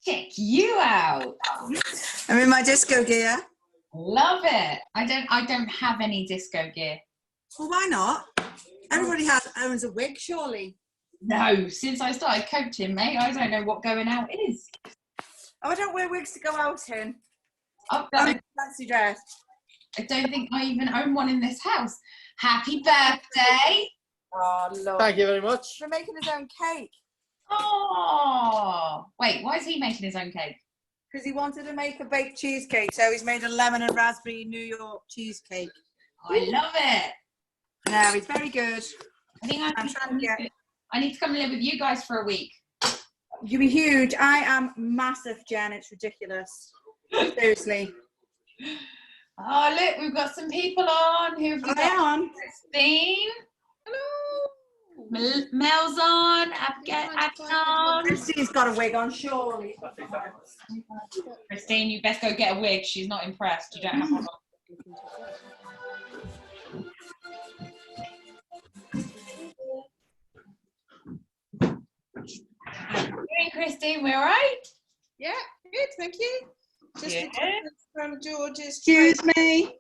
Check you out. I'm in my disco gear. Love it. I don't have any disco gear. Well, why not? Everybody owns a wig, surely. No, since I started coaching, mate, I don't know what going out is. Oh, I don't wear wigs to go out in. Fancy dress. I don't think I even own one in this house. Happy birthday. Oh, Lord. Thank you very much. For making his own cake. Oh, wait, why is he making his own cake? Because he wanted to make a baked cheesecake, so he's made a lemon and raspberry New York cheesecake. I love it. No, it's very good. I think I need to come and live with you guys for a week. You'll be huge. I am massive, Jen. It's ridiculous. Seriously. Oh, look, we've got some people on. Who've we got? On. Christine. Hello. Mel's on. Absalom. Christine's got a wig on, surely. Christine, you best go get a wig. She's not impressed. You don't have one on. How you doing, Christine? We all right? Yeah, good, thank you. Just from George's. Excuse me.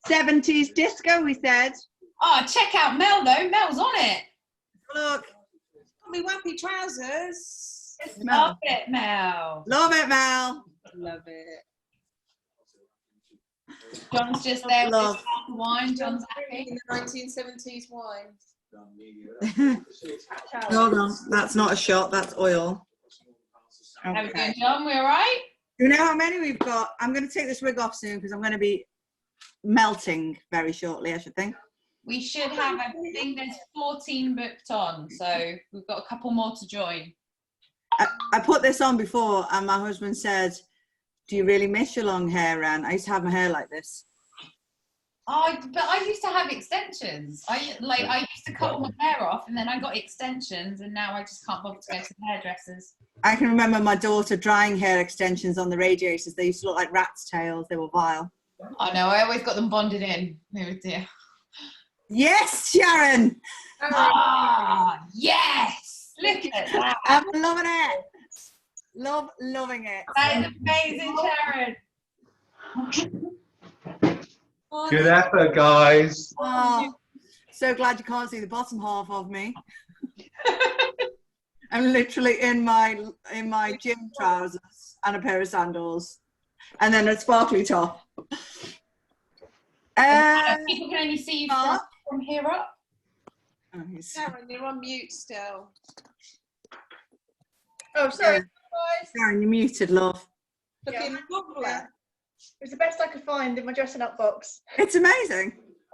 70s disco, we said. Oh, check out Mel, though. Mel's on it. Look. Got me wappy trousers. Love it, Mel. Love it, Mel. Love it. John's just there with his glass of wine. John's happy. In the 1970s wine. Hold on. That's not a shot. That's oil. Okay. How we doing, John? We all right? Do you know how many we've got? I'm going to take this wig off soon because I'm going to be melting very shortly, I should think. We should have, I think there's 14 booked on, so we've got a couple more to join. I put this on before and my husband said, do you really miss your long hair, Anne? I used to have my hair like this. Oh, but I used to have extensions. I used to cut all my hair off and then I got extensions and now I just can't bother to go to the hairdressers. I can remember my daughter drying hair extensions on the radiators. They used to look like rat's tails. They were vile. I know, I always got them bonded in. Oh dear. Yes, Sharon! Ah, yes! Look at that. I'm loving it. Loving it. That is amazing, Sharon. Good effort, guys. Oh, so glad you can't see the bottom half of me. I'm literally in my gym trousers and a pair of sandals, and then a sparkly top. People can only see you from here up. Oh, Sharon, you're on mute still. Oh, sorry, guys. Sharon, you're muted, love. Looking lovely. It was the best I could find in my dressing up box. It's amazing.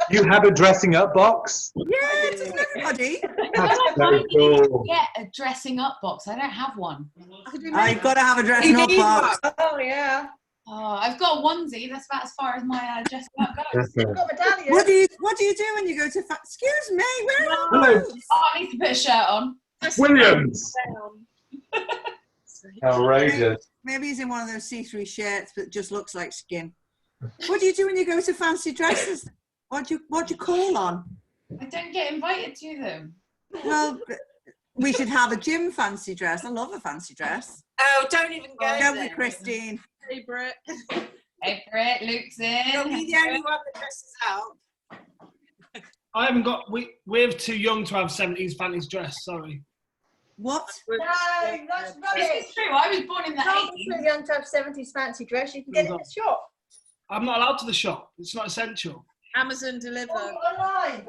You have a dressing up box? Yeah, doesn't everybody? That's so cool. Get a dressing up box. I don't have one. I've got to have a dressing up box. Oh, yeah. Oh, I've got a onesie. That's about as far as my dressing up goes. I've got medallions. What do you do when you go to? Excuse me, where are Hello. those? Oh, I need to put a shirt on. Williams. Outrageous. Maybe he's in one of those see-through shirts, but just looks like skin. What do you do when you go to fancy dresses? What do you call on? I don't get invited to them. Well, we should have a gym fancy dress. I love a fancy dress. Oh, don't even go Don't there. we, Christine? Hey, Britt. Hey, Britt, Luke's in. You'll be the only one that dresses out. I haven't got. We're too young to have 70s fancy dress. Sorry. What? No, that's rubbish. This is true. I was born in the Not 80s. too young to have 70s fancy dress. You can get it in the shop. I'm not allowed to the shop. It's not essential. Amazon deliver. Online.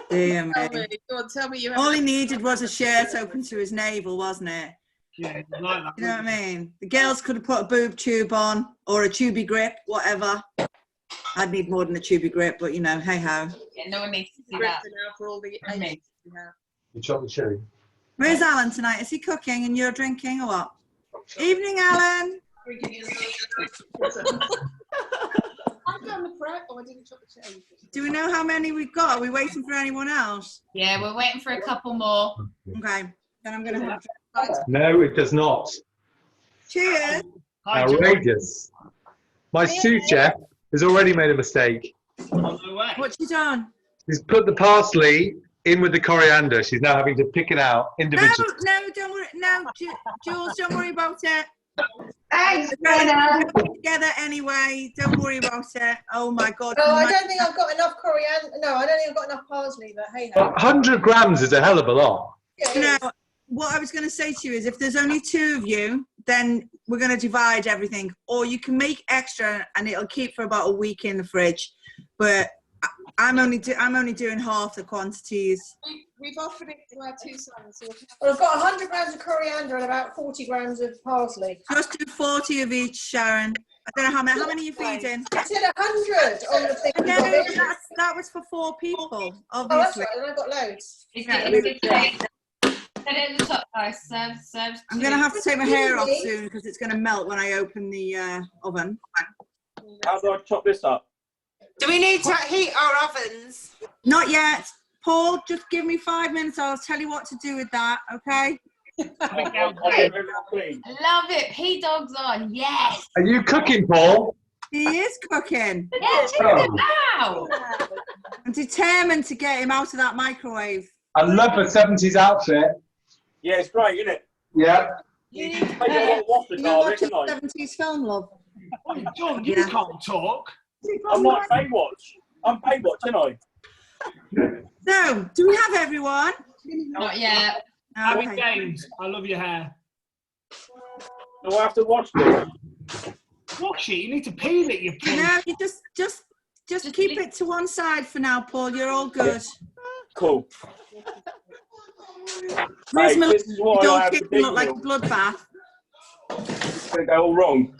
Dear Tell me. me. Go on, tell me you All he needed was a shirt open to his navel, wasn't it? Yeah, it's like that. You know what I mean? The girls could have put a boob tube on or a tubey grip, whatever. I'd need more than a tubey grip, but you know, hey ho. Yeah, no one needs to see Britt that. now for all the And me. ages we have. You chocolate cherry. Where's Alan tonight? Is he cooking and you're drinking or what? Evening, Alan. I've done the prep. Oh, I didn't chop the cherry. Do we know how many we've got? Are we waiting for anyone else? Yeah, we're waiting for a couple more. Okay, then I'm going to have No, it does not. cheers. Hi, John. Outrageous. My sous chef has already made a mistake. Oh, no way. What's you done? She's put the parsley in with the coriander. She's now having to pick it out No, individually. no, don't worry. No, Jules, don't worry about it. Thanks, We're Brenna. together anyway. Don't worry about it. Oh my God. Oh, I don't think I've got enough coriander. No, I don't think I've got enough parsley, but hey ho. 100 grams is a hell of a lot. Yeah, You it know, is. what I was going to say to you is if there's only 2 of you, then we're going to divide everything. Or you can make extra and it'll keep for about a week in the fridge. But I'm only doing half the quantities. We've offered it to our 2 sons. So Well, I've got 100 grams of coriander and about 40 grams of parsley. Just do 40 of each, Sharon. I don't know how many you're feeding. It said 100 on the thing. No, that was for 4 people, Oh, that's obviously. right, and I've got loads. Is Yeah. it Set it at the top, guys. Serves. I'm going to have to take my hair off soon because it's going to melt when I open the oven. How do I chop this up? Do we need to heat our ovens? Not yet. Paul, just give me 5 minutes. I'll tell you what to do with that, okay? Love it. P-Dog's on. Yes. Are you cooking, Paul? He is cooking. Yeah, check it out. I'm determined to get him out of that microwave. I love the 70s outfit. Yeah, it's great, isn't it? Yeah. You need Make it a lot of water, You're darling, watching isn't I? 70s film, love. Oh, John, you Yeah. can't talk. I'm like Baywatch. I'm Baywatch, aren't I? So, do we have everyone? Not yet. Abby Okay. James, I love your hair. Do I have to watch this? Wash it. You need to peel it. You peel. No, you just keep it to one side for now, Paul. You're all good. Cool. Where's Hey, Melissa? this is why I Your have the kitchen big look like a meal. bloodbath. It's going to go all wrong.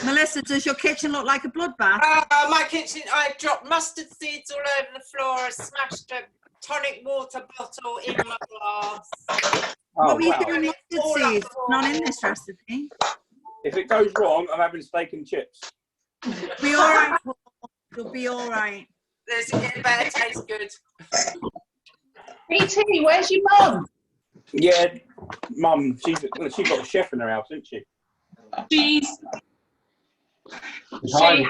Melissa, does your kitchen look like a bloodbath? My kitchen, I dropped mustard seeds all over the floor. I smashed a tonic water bottle in my glass. Oh, What were you wow. doing with mustard seeds? Not in this recipe. If it goes wrong, I'm having steak and chips. Be all right, Paul. You'll be all right. It better taste good. P.T., where's your mum? Yeah, Mum, she's got a chef in her house, isn't she? She's She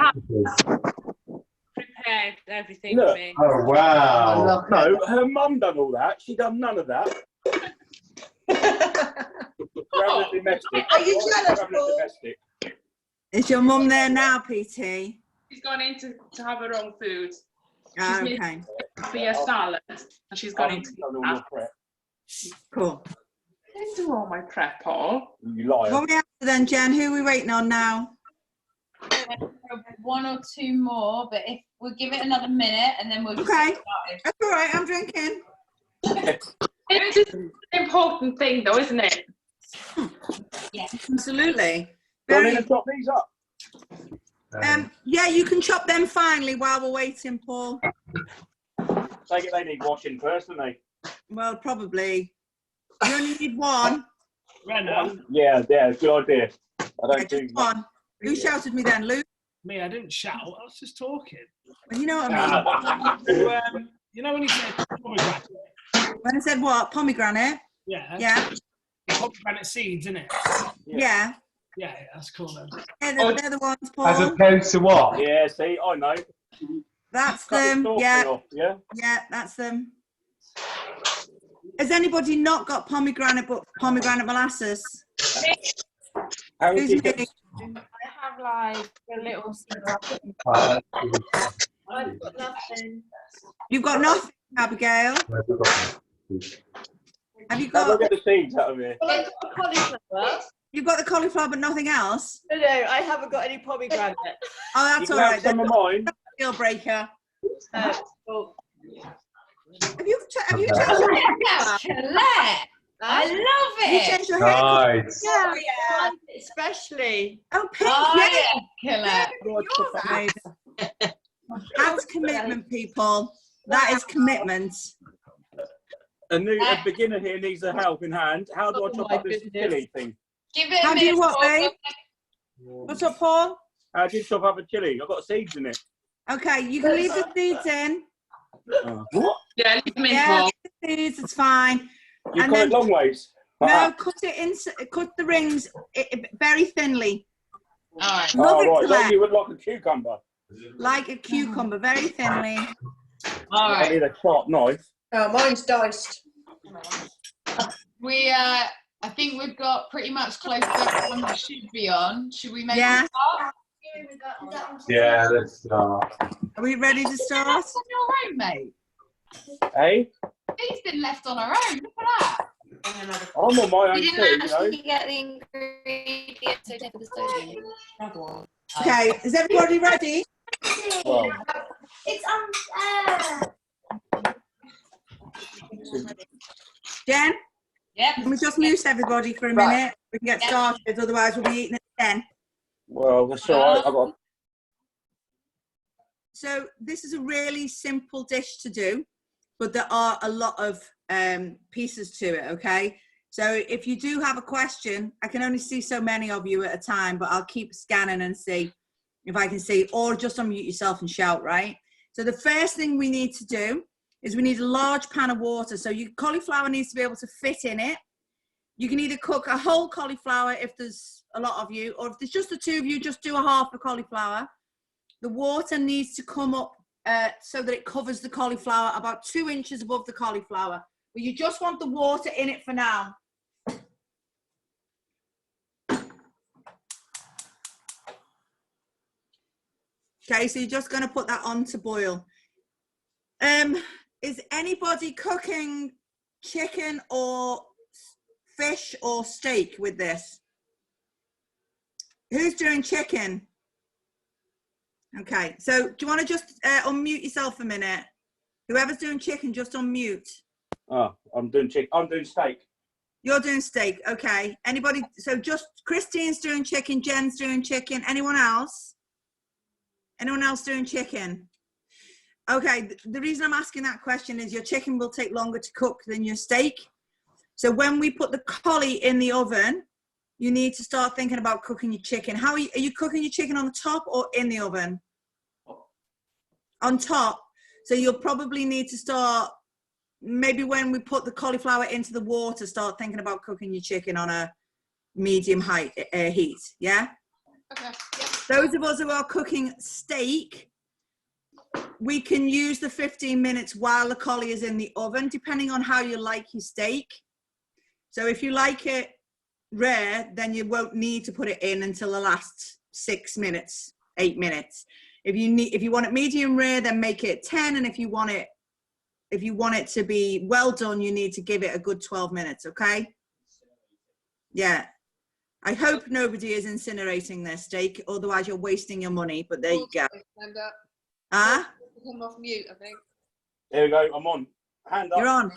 prepared everything Look. for me. Oh, wow. No, her mum done all that. She done none of that. We're having a domestic. Are you jealous, We're having a Paul? domestic. Is your mum there now, PT? She's gone in to have her own food. Ah, She's okay, Be a salad, and she's gone I've into done all your prep. cool. I didn't do all my prep, Paul. You liar. What are we after then, Jen? Who are we waiting on now? 1 or 2 more, but if we'll give it another minute and then we'll just Okay. get started. That's all right, I'm drinking. It's an important thing, though, isn't it? Absolutely. Go on Very, in and chop these up. yeah, you can chop them finally while we're waiting, Paul. Take it, they need washing first, don't they? Well, probably. You only need one. Brenna, Yeah, good idea. I Yeah, don't do just one. Who shouted me then, Luke? me, I didn't shout. I was just talking. Well, you know what I mean. So, you know when you said pomegranate? When I said what? Pomegranate? Yeah. Yeah. Pomegranate seeds, innit? Yeah. Yeah, that's cool then. Yeah, they're the ones, As Paul. opposed to what? Yeah, see, I know. That's Cut the them. stalk Yeah, off, yeah? yeah, that's them. Has anybody not got pomegranate but pomegranate molasses? How Who's did you me? get... I have like a little I've got nothing. You've got nothing, Abigail. Have you How do I got? get the seeds out of here? Well, I've got cauliflower. You've got the cauliflower, but nothing else. No, I haven't got any pomegranate. Oh, You that's can all have right. some That's of mine. a deal breaker. Well, Have you changed your hair? Colette, I love Have you it. changed your hair? Nice. yeah, especially. Oh, pink. Oh, Yeah. yeah, Colette. That's commitment, people. That is commitment. A beginner here needs a helping hand. How do I chop my up this goodness. chili thing? Give it a How do you minute. what, Paul. babe? What's up, Paul? How do you chop up a chili? I've got seeds in it. Okay, you can leave the seeds in. What? Yeah, leave them in, Yeah, Paul. leave the seeds. It's fine. You And cut then- it long ways. No, cut it in. Cut the rings very thinly. All right. Love Oh, it, right. Colette. Like you would like a cucumber. Like a cucumber, very thinly. All I right. need a sharp knife. Oh, mine's diced. We I think we've got pretty much close to everyone that should be on. Should we make Yeah. a start? Yeah, let's start. Are we ready to start? Left on your own, mate. Hey, He's been left on our own. Look at that. I'm on my own We too, didn't you know. actually get the ingredients, so take the soda. Okay, is everybody ready? Well, Jen, Yep. can we just mute everybody for a minute? We can get started, otherwise we'll be eating at 10. well, that's all right. I've got. So this is a really simple dish to do, but there are a lot of pieces to it, okay? So if you do have a question, I can only see so many of you at a time, but I'll keep scanning and see if I can see, or just unmute yourself and shout, right? So the first thing we need to do is we need a large pan of water. So your cauliflower needs to be able to fit in it. You can either cook a whole cauliflower if there's a lot of you, or if there's just the two of you, just do a half a cauliflower. The water needs to come up so that it covers the cauliflower about 2 inches above the cauliflower. But you just want the water in it for now. Okay, so you're just going to put that on to boil. Is anybody cooking chicken or fish or steak with this? Who's doing chicken? Okay, so do you want to just unmute yourself a minute? Whoever's doing chicken, just unmute. Oh, I'm doing chicken. I'm doing steak. You're doing steak, okay. Anybody, so just Christine's doing chicken, Jen's doing chicken. Anyone else? Anyone else doing chicken? Okay, the reason I'm asking that question is your chicken will take longer to cook than your steak. So when we put the collie in the oven, you need to start thinking about cooking your chicken. How are you cooking your chicken, on the top or in the oven? On top. So you'll probably need to start, maybe when we put the cauliflower into the water, start thinking about cooking your chicken on a medium heat, yeah? Okay. Yep. Those of us who are cooking steak, we can use the 15 minutes while the collie is in the oven, depending on how you like your steak. So if you like it rare, then you won't need to put it in until the last 6 minutes, 8 minutes. If you want it medium rare, then make it 10. And if you want it to be well done, you need to give it a good 12 minutes, okay? Yeah. I hope nobody is incinerating their steak, otherwise you're wasting your money, but there you go. Ah? Come off mute, I think. There we go. I'm on. Hand up. You're on.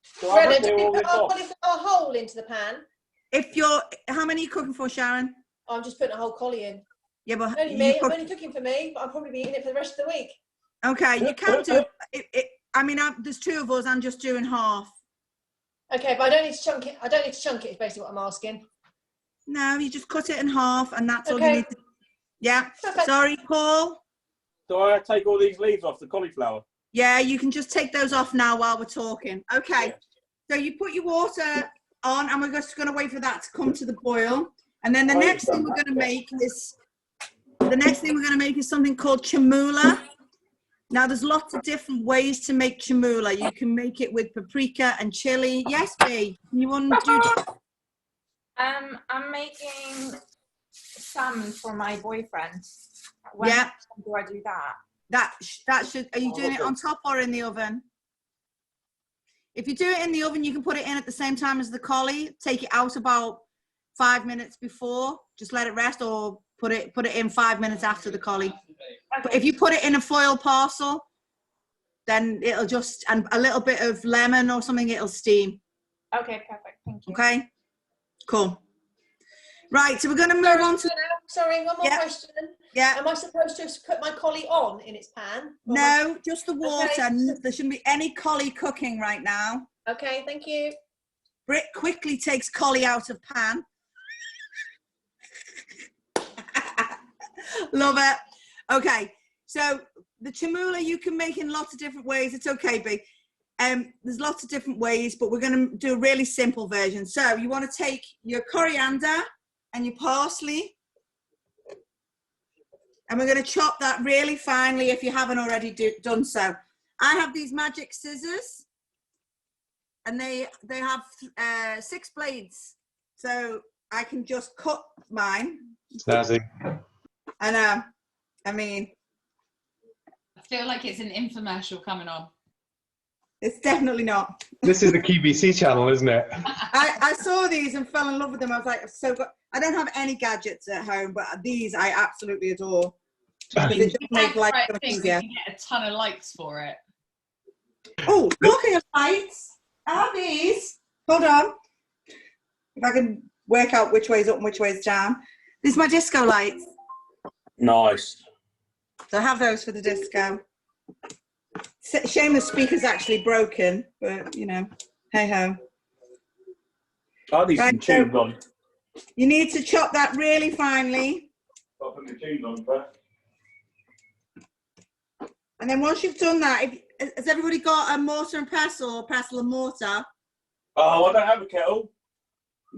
So I Brennan, do do we all put this our off. cauliflower whole into the pan? How many are you cooking for, Sharon? I'm just putting a whole collie in. Yeah, but Only me. I'm only cooking for me, but I'll probably be eating it for the rest of the week. okay, you can do it. I mean, there's 2 of us. I'm just doing half. Okay, but I don't need to chunk it. I don't need to chunk it. Is basically what I'm asking. No, you just cut it in half, and that's all Okay. you need to. Yeah. Perfect. Sorry, Paul. Do I take all these leaves off the cauliflower? Yeah, you can just take those off now while we're talking. Okay. Yeah. So you put your water on, and we're just going to wait for that to come to the boil. And then the Oh, next thing we're going to make is something called chamula. Now, there's lots of different ways to make chamula. You can make it with paprika and chili. Yes, B. You want to do? I'm making salmon for my boyfriend. Yeah. Do I do that? That should. Are you doing it on top or in the oven? If you do it in the oven, you can put it in at the same time as the collie. Take it out about 5 minutes before. Just let it rest, or put it in 5 minutes after the collie. Okay. But if you put it in a foil parcel, then it'll just, and a little bit of lemon or something, it'll steam. Okay, perfect. Thank you. Okay, cool. Right, so we're going to move on to. Sorry, one more Yeah. question. Yeah. Am I supposed to put my collie on in its pan? Or No, just the water. Okay. There shouldn't be any collie cooking right now. Okay, thank you. Britt quickly takes collie out of pan. Love it. Okay, so the chamula you can make in lots of different ways. It's okay, B. There's lots of different ways, but we're going to do a really simple version. So you want to take your coriander and your parsley, and we're going to chop that really finely if you haven't already done so. I have these magic scissors. and they have 6 blades, so I can just cut mine. Snazzy. And I mean, I feel like it's an infomercial coming on. it's definitely not. This is the QVC channel, isn't it? I saw these and fell in love with them. I was like, so good. I don't have any gadgets at home, but these I absolutely adore. Because it just make life so much easier. We can get a ton of likes for it. Oh, talking of lights, I have these. Hold on. If I can work out which way's up and which way's down. These are my disco lights. Nice. So I have those for the disco. Shame the speaker's actually broken, but you know, hey ho. I need some tunes on. You need to chop that really finely. I'll put my tunes on first. And then once you've done that, has everybody got a mortar and pestle or pestle and mortar? Oh, I don't have a kettle.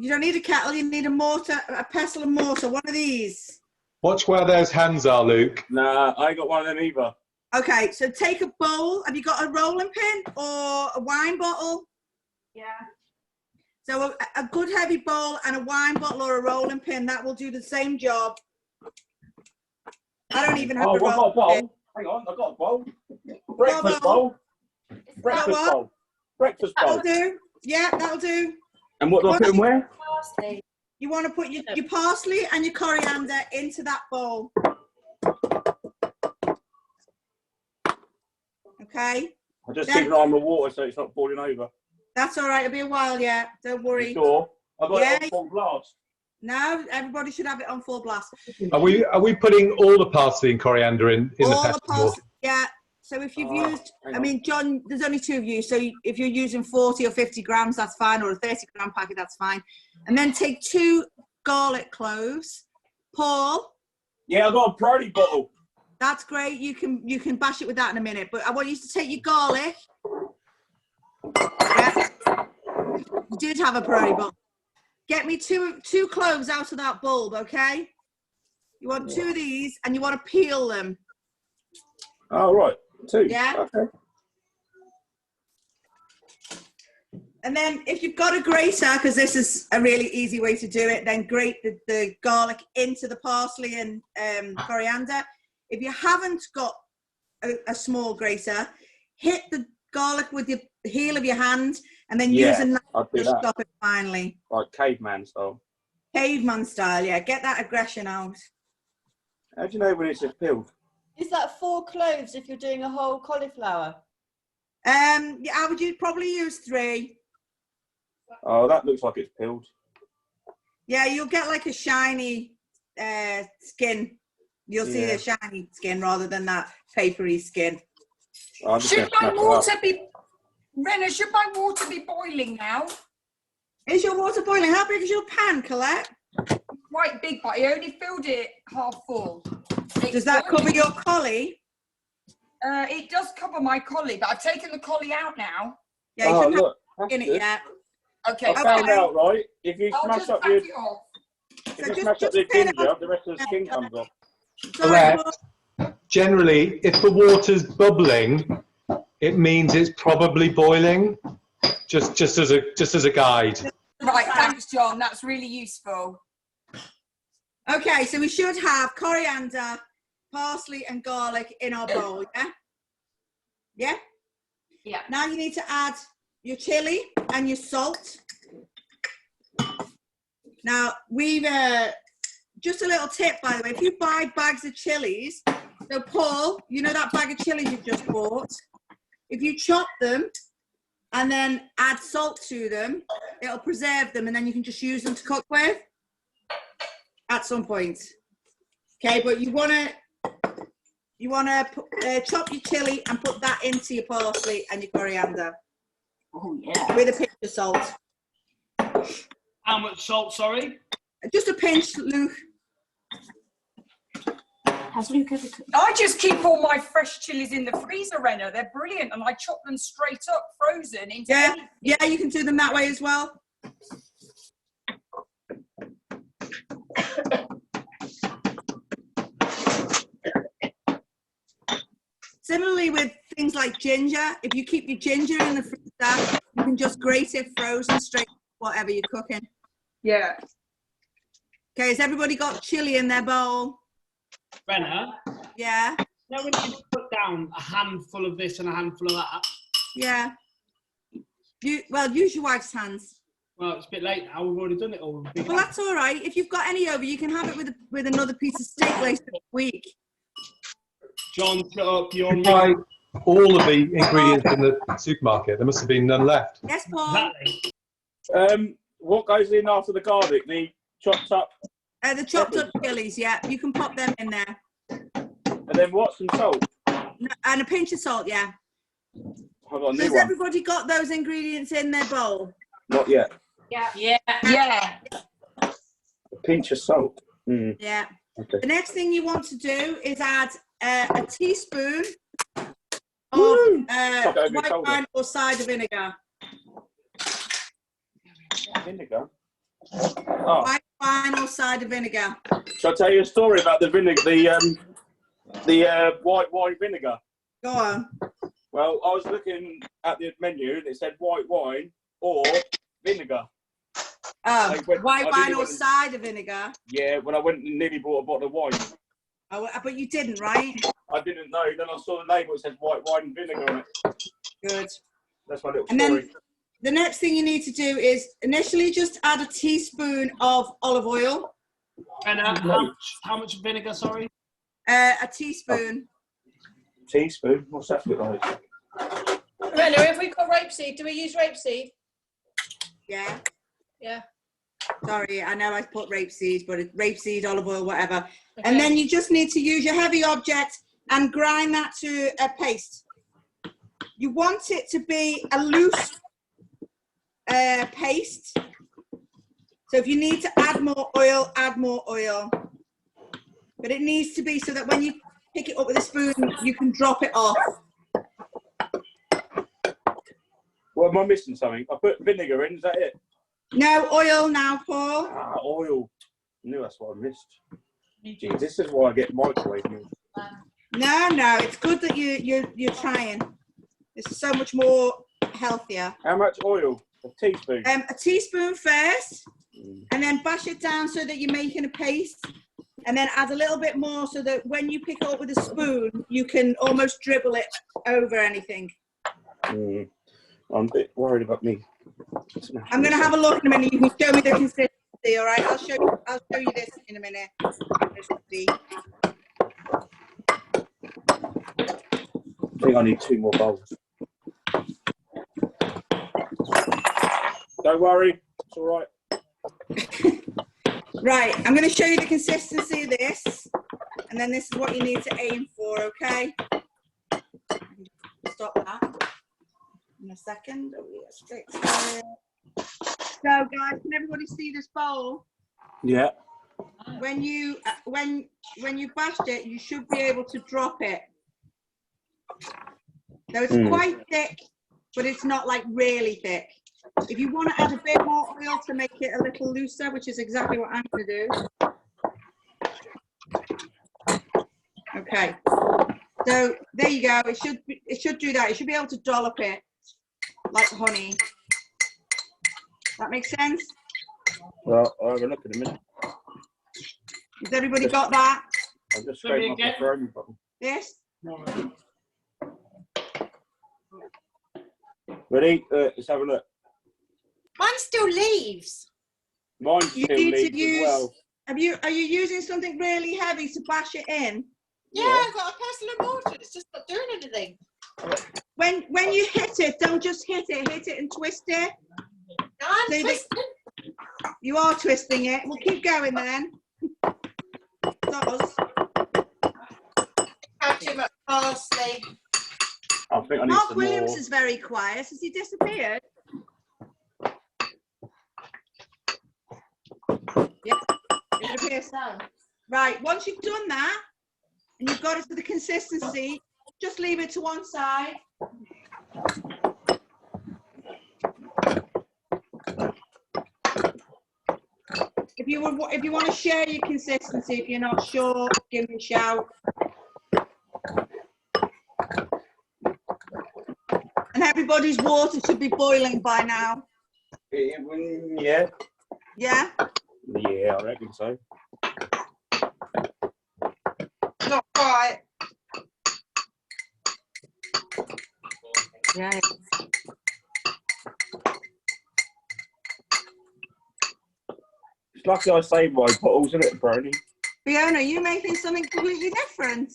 You don't need a kettle, you need a mortar, a pestle and mortar, one of these. Watch where those hands are, Luke. Nah, I ain't got one of them either. Okay, so take a bowl. Have you got a rolling pin or a wine bottle? Yeah. So a good heavy bowl and a wine bottle or a rolling pin, that will do the same job. I don't even have a rolling pin. Hang on, I've got a bowl. Breakfast bowl. Breakfast bowl. Breakfast bowl. That'll do. Yeah, that'll do. And what do I put in where? You want to put your parsley and your coriander into that bowl. Okay. I just keep an eye on the water so it's not boiling over. That's all right. It'll be a while yet. Don't worry. Sure. I've got it on full blast. No, everybody should have it on full blast. Are we putting all the parsley and coriander in the pestle water? Yeah. So if you've used, I mean, John, there's only 2 of you. So if you're using 40 or 50 grams, that's fine, or a 30-gram packet, that's fine. And then take 2 garlic cloves. Paul. Yeah, I've got a priority bottle. That's great. You can bash it with that in a minute. But I want you to take your garlic. Yeah. You did have a priority bottle. Get me two cloves out of that bulb, okay? You want 2 of these, and you want to peel them. Oh, right. 2. Yeah. Okay. And then if you've got a grater, because this is a really easy way to do it, then grate the garlic into the parsley and coriander. If you haven't got a small grater, hit the garlic with the heel of your hand and then use a knife to stop it finally. Like caveman style. Caveman style, yeah. Get that aggression out. How do you know when it's just peeled? Is that 4 cloves if you're doing a whole cauliflower? Yeah, I would probably use 3. Oh, that looks like it's peeled. Yeah, you'll get like a shiny skin. You'll see a shiny skin rather than that papery skin. Should my water be, Renna, should my water be boiling now? Is your water boiling? How big is your pan, Colette? Quite big, but I only filled it half full. Does that cover your collie? It does cover my collie, but I've taken the collie out now. Yeah, you shouldn't have in it yet. Okay. I found out, right? If you smash up the ginger, the rest of the skin comes off. Correct. Generally, if the water's bubbling, it means it's probably boiling. Just as a guide. Right, thanks, John. That's really useful. Okay, so we should have coriander, parsley, and garlic in our bowl. Yeah. Yeah. Yeah. Now you need to add your chili and your salt. Now we've just a little tip, by the way. If you buy bags of chilies, so Paul, you know that bag of chilies you've just bought. If you chop them and then add salt to them, it'll preserve them, and then you can just use them to cook with at some point. Okay, but you wanna chop your chili and put that into your parsley and your coriander. Oh yeah. With a pinch of salt. How much salt, sorry? Just a pinch, Luke. Has Luke ever cooked? I just keep all my fresh chilies in the freezer, Renna. They're brilliant, and I chop them straight up, frozen into. Yeah, you can do them that way as well. Similarly with things like ginger, if you keep your ginger in the freezer, You can just grate it frozen straight, whatever you're cooking. Yeah. Okay, has everybody got chili in their bowl? Brenna, Yeah. now when you put down a handful of this and a handful of that. Yeah. Well, use your wife's hands. Well, it's a bit late now. We've already done it all. Well, that's all right. If you've got any over, you can have it with another piece of steak later this week. John, put up your Buy all of the ingredients in the supermarket. There must have been none left. Yes, Paul. Exactly. What goes in after the garlic? The chopped up. The chopped up chilies. Yeah, you can pop them in there. And then what? Some salt. And a pinch of salt. Yeah. Hold on, So has everybody got those ingredients in their bowl? Not yet. Yeah. Yeah. Yeah. A pinch of salt. Mm. Yeah. Okay. The next thing you want to do is add a teaspoon of white wine or cider vinegar. Vinegar? Oh. White wine or cider vinegar. Shall I tell you a story about the vinegar, the white wine vinegar? Go on. Well, I was looking at the menu and it said white wine or vinegar. Oh, white wine or cider vinegar? Yeah, when I went and nearly bought a bottle of wine. Oh, but you didn't, right? I didn't know. Then I saw the label. It says white wine and vinegar on it. Good. That's my little and story. Then the next thing you need to do is initially just add a teaspoon of olive oil. And how much vinegar, sorry? A teaspoon. Teaspoon? What's that look like? Rena, if we got rapeseed, do we use rapeseed? Yeah. Yeah. Sorry, I know I put rapeseed, but it's rapeseed, olive oil, whatever. Okay. And then you just need to use your heavy object and grind that to a paste. You want it to be a loose paste. So if you need to add more oil, add more oil. But it needs to be so that when you pick it up with a spoon, you can drop it off. Well, am I missing something? I put vinegar in, is that it? No, oil now, Paul. Ah, oil. I knew that's what I missed. Gee, this is why I get microwave meals. No, it's good that you're trying. This is so much more healthier. How much oil? A teaspoon? A teaspoon first, and then bash it down so that you're making a paste, and then add a little bit more so that when you pick it up with a spoon, you can almost dribble it over anything. I'm a bit worried about me. I'm going to have a look in a minute. You can show me the consistency, all right? I'll show you this in a minute. I think I need 2 more bowls. Don't worry, it's all right. Right, I'm going to show you the consistency of this, and then this is what you need to aim for, okay? Stop that in a second. Straight to so, guys, can everybody see this bowl? Yeah. When you bashed it, you should be able to drop it. So it's quite thick, but it's not like really thick. If you want to add a bit more oil to make it a little looser, which is exactly what I'm going to do. Okay. So there you go. It should do that. You should be able to dollop it like honey. That makes sense? Well, I'll have a look in a minute. Has everybody got that? I'll just scrape off my throne button. Yes? Ready? Let's have a look. Mine still leaves. Mine still leaves as well. Are you using something really heavy to bash it in? Yeah, I've got a pestle and mortar. It's just not doing anything. When you hit it, don't just hit it and twist it. No, I'm twisting. You are twisting it. We'll keep going then. Have too much parsley. I think I need Mark some Williams more. is very quiet. Has he disappeared? Yeah, it appears so. Right, once you've done that, and you've got it to the consistency, just leave it to one side. If you want to share your consistency, if you're not sure, give me a shout. And everybody's water should be boiling by now. Yeah. Yeah? Yeah, I reckon so. Not quite. Yeah. It's lucky I saved my bottles, isn't it, Brony? Fiona, are you making something completely different?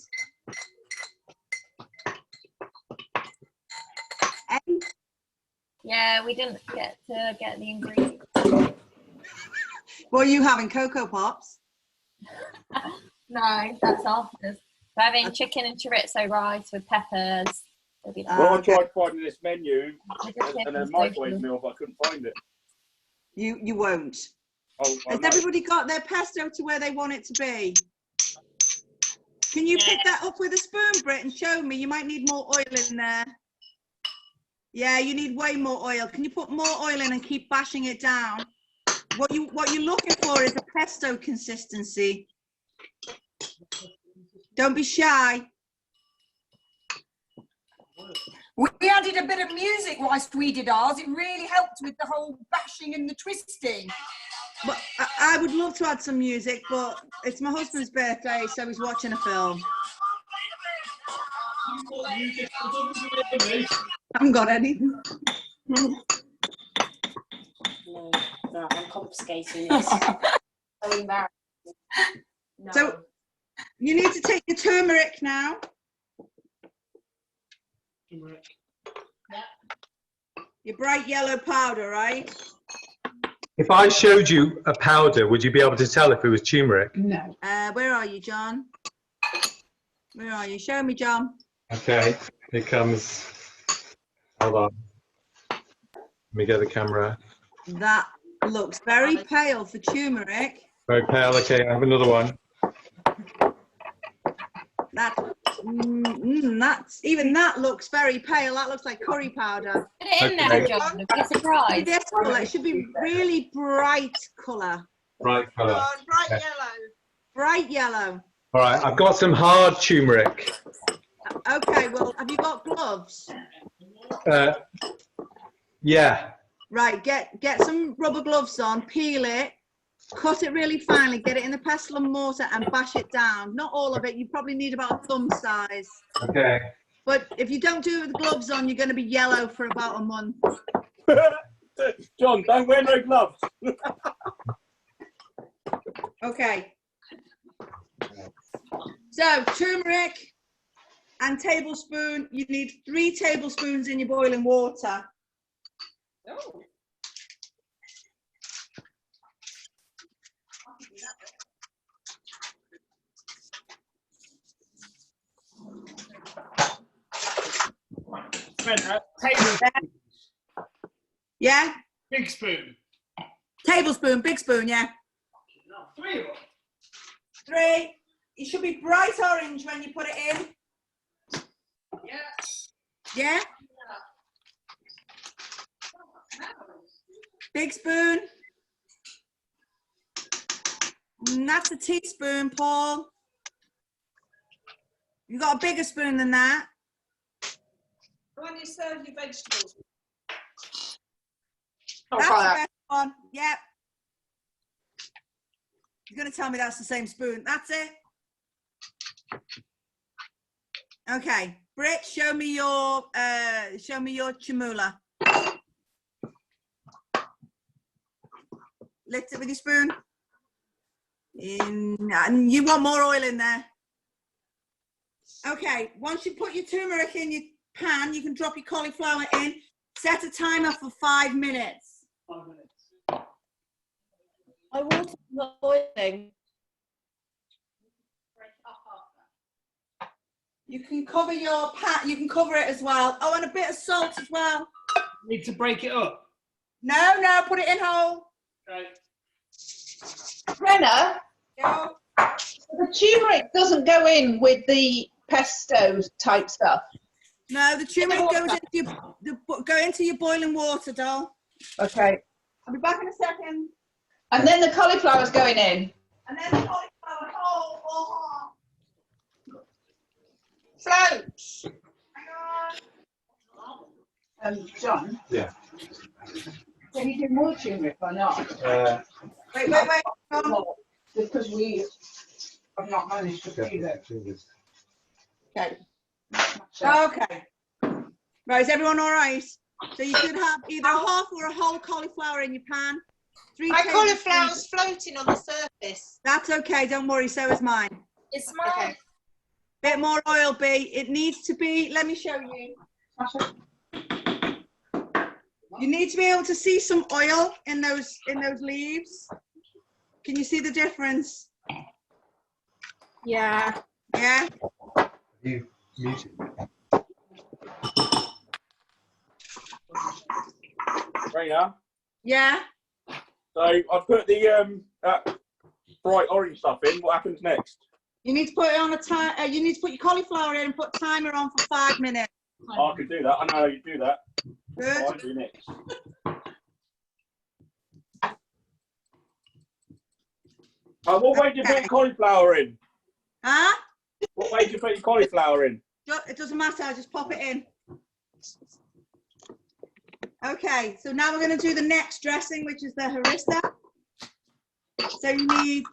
Yeah, we didn't get to get the ingredients. What are you having? Cocoa Pops? No, that's after. We're having chicken and chorizo rice with peppers. Well, I tried finding this menu and and a microwave meal, but I couldn't find it. You won't. Oh, Has everybody got their pesto to where they want it to be? Can you pick that up with a spoon, Britt, and show me? You might need more oil in there. Yeah, you need way more oil. Can you put more oil in and keep bashing it down? What you're looking for is a pesto consistency. Don't be shy. We added a bit of music whilst we did ours. It really helped with the whole bashing and the twisting. But I would love to add some music, but it's my husband's birthday, so he's watching a film. I haven't got anything. No, I'm confiscating this. So embarrassing. No. So you need to take your turmeric now. Turmeric. Your bright yellow powder, right? If I showed you a powder, would you be able to tell if it was turmeric? No. Where are you, John? Where are you? Show me, John. Okay, here comes. Hold on. Let me get the camera. That looks very pale for turmeric. Very pale. Okay, I have another one. That looks very pale. That looks like curry powder. Put it in there, John. Be surprised. This colour, it should be really bright colour. Bright colour. Bright Okay. yellow. Bright yellow. All right, I've got some hard turmeric. Okay, well, have you got gloves? Yeah. Right, get some rubber gloves on, peel it, cut it really finely, get it in the pestle and mortar and bash it down. Not all of it, you probably need about a thumb size. Okay. But if you don't do it with the gloves on, you're going to be yellow for about a month. John, don't wear no gloves. Okay. So, turmeric and tablespoon, you need 3 tablespoons in your boiling water. Oh. Tablespoon. Yeah? Big spoon. Tablespoon, big spoon, yeah. No, 3 of them. 3. It should be bright orange when you put it in. Yeah. Yeah? Big spoon. And that's a teaspoon, Paul. You got a bigger spoon than that. When you serve your vegetables. That's the best one. Yep. You're going to tell me that's the same spoon. That's it. Okay, Britt, show me your chimula. Lift it with your spoon. And you want more oil in there. Okay, once you put your turmeric in your pan, you can drop your cauliflower in. Set a timer for 5 minutes. 5 minutes. My water's not boiling. You can cover your pan. You can cover it as well. Oh, and a bit of salt as well. Need to break it up. No, put it in whole. Okay. Brenna, Go. the turmeric doesn't go in with the pesto type stuff. No, the turmeric goes into your boiling water, doll. Okay. I'll be back in a second. And then the cauliflower's going in. And then the cauliflower whole. Floats. Hang on. John? Yeah. Can you do more turmeric or not? Wait. Because we have not managed to do that. Okay. Okay. Right, is everyone all right? So you should have either a half or a whole cauliflower in your pan. My cauliflower's floating on the surface. That's okay, don't worry, so is mine. It's mine. Bit more oil, B. It needs to be, let me show you. You need to be able to see some oil in those leaves. Can you see the difference? Yeah. Yeah? You muted. Raina, Yeah? so I've put the that bright orange stuff in. What happens next? You need to put it on a time. You need to put your cauliflower in and put timer on for 5 minutes. Oh, I can do that. I know how you do that. Good. What do next? What way do you put your cauliflower in? Huh? What way do you put your cauliflower in? It doesn't matter. I'll just pop it in. Okay, so now we're going to do the next dressing, which is the harissa. So you need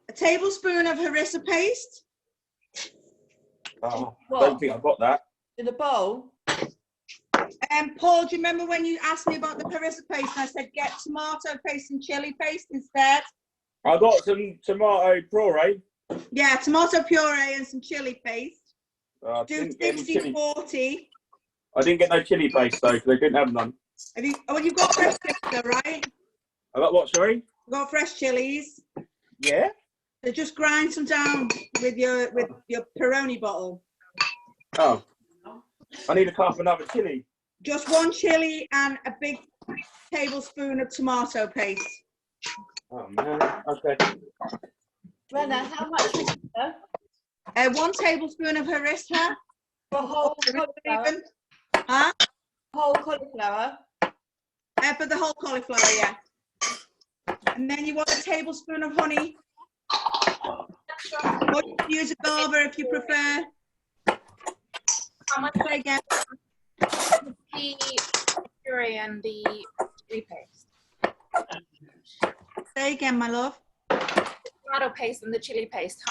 a tablespoon of harissa paste. Oh, I don't think I've got that. In a bowl. Paul, do you remember when you asked me about the harissa paste and I said get tomato paste and chili paste instead? I got some tomato puree. Yeah, tomato puree and some chili paste. Do 60-40. I didn't get no chili paste though, because they didn't have none. You've got fresh chilies, right? I got what, sorry? You've got fresh chilies. Yeah. So just grind some down with your Peroni bottle. Oh. I need a cup of another chili. Just one chili and a big tablespoon of tomato paste. Oh man. Okay. Rena, how much harissa? 1 tablespoon of harissa. For whole cauliflower? Huh? Whole cauliflower? For the whole cauliflower, yeah. And then you want a tablespoon of honey. Or you can use agave if you prefer. How much Say again. the puree and the chili paste? Say again, my love. Tomato paste and the chili paste.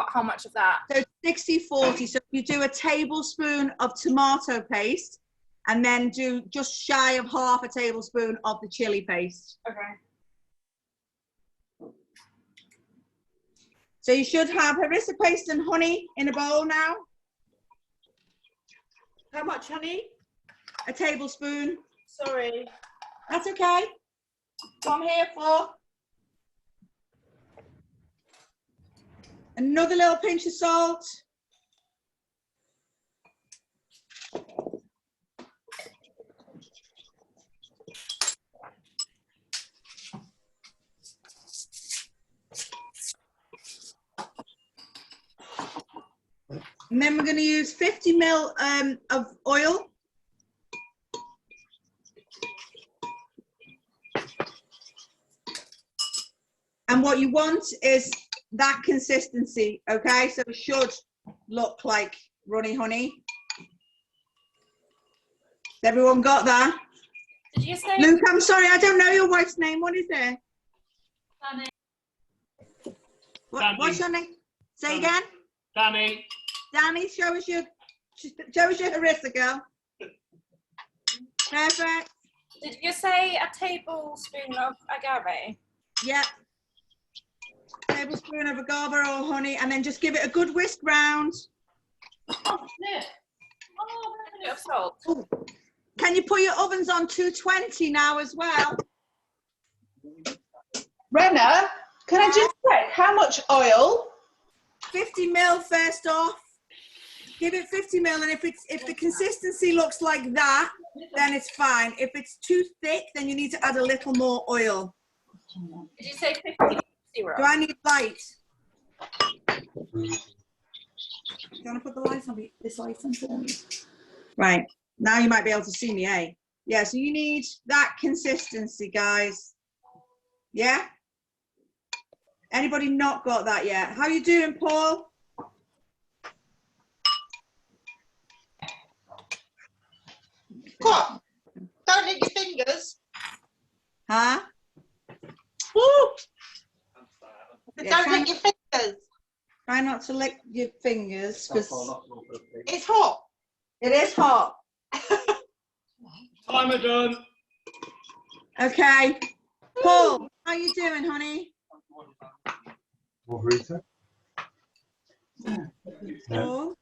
How much of that? So 60-40. So you do a tablespoon of tomato paste and then do just shy of half a tablespoon of the chili paste. Okay. So you should have harissa paste and honey in a bowl now. How much honey? A tablespoon. Sorry. That's okay. What I'm here for. Another little pinch of salt. And then we're going to use 50 ml of oil. And what you want is that consistency, okay? So it should look like runny honey. Everyone got that? Did you say? Luke, I'm sorry, I don't know your wife's name. What is it? Danny. What's your name? Say again? Danny. Danny, show us your harissa, girl. Perfect. Did you say a tablespoon of agave? Yep. Tablespoon of agave or honey, and then just give it a good whisk round. Oh, a bit of salt. Ooh. Can you put your ovens on 220 now as well? Rena, can I just check how much oil? 50 ml first off. Give it 50 ml, and if the consistency looks like that, then it's fine. If it's too thick, then you need to add a little more oil. Did you say 50? Do I need light? Do you want to put the light on? This light on? Right. Now you might be able to see me, eh? Yeah, so you need that consistency, guys. Yeah? Anybody not got that yet? How you doing, Paul? What? Don't lick your fingers. Huh? Woo! Yeah, Don't lick your fingers. Try not to lick your fingers because It's hot. it is hot. Timer done. Okay. Paul, how you doing, honey? Harissa? Paul?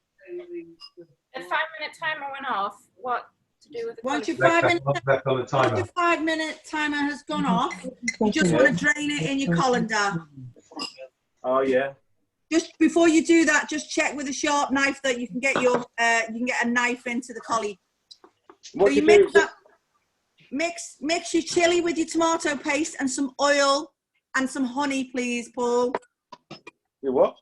The 5-minute timer went off. What to do with the Once your cauliflower? 5 minutes, Left on the once timer. your 5-minute timer has gone off, you just want to drain it in your colander. Oh yeah. Just before you do that, just check with a sharp knife that you can get your you can get a knife into the collie. What So do you you mix do? up, mix your chili with your tomato paste and some oil and some honey, please, Paul. You what?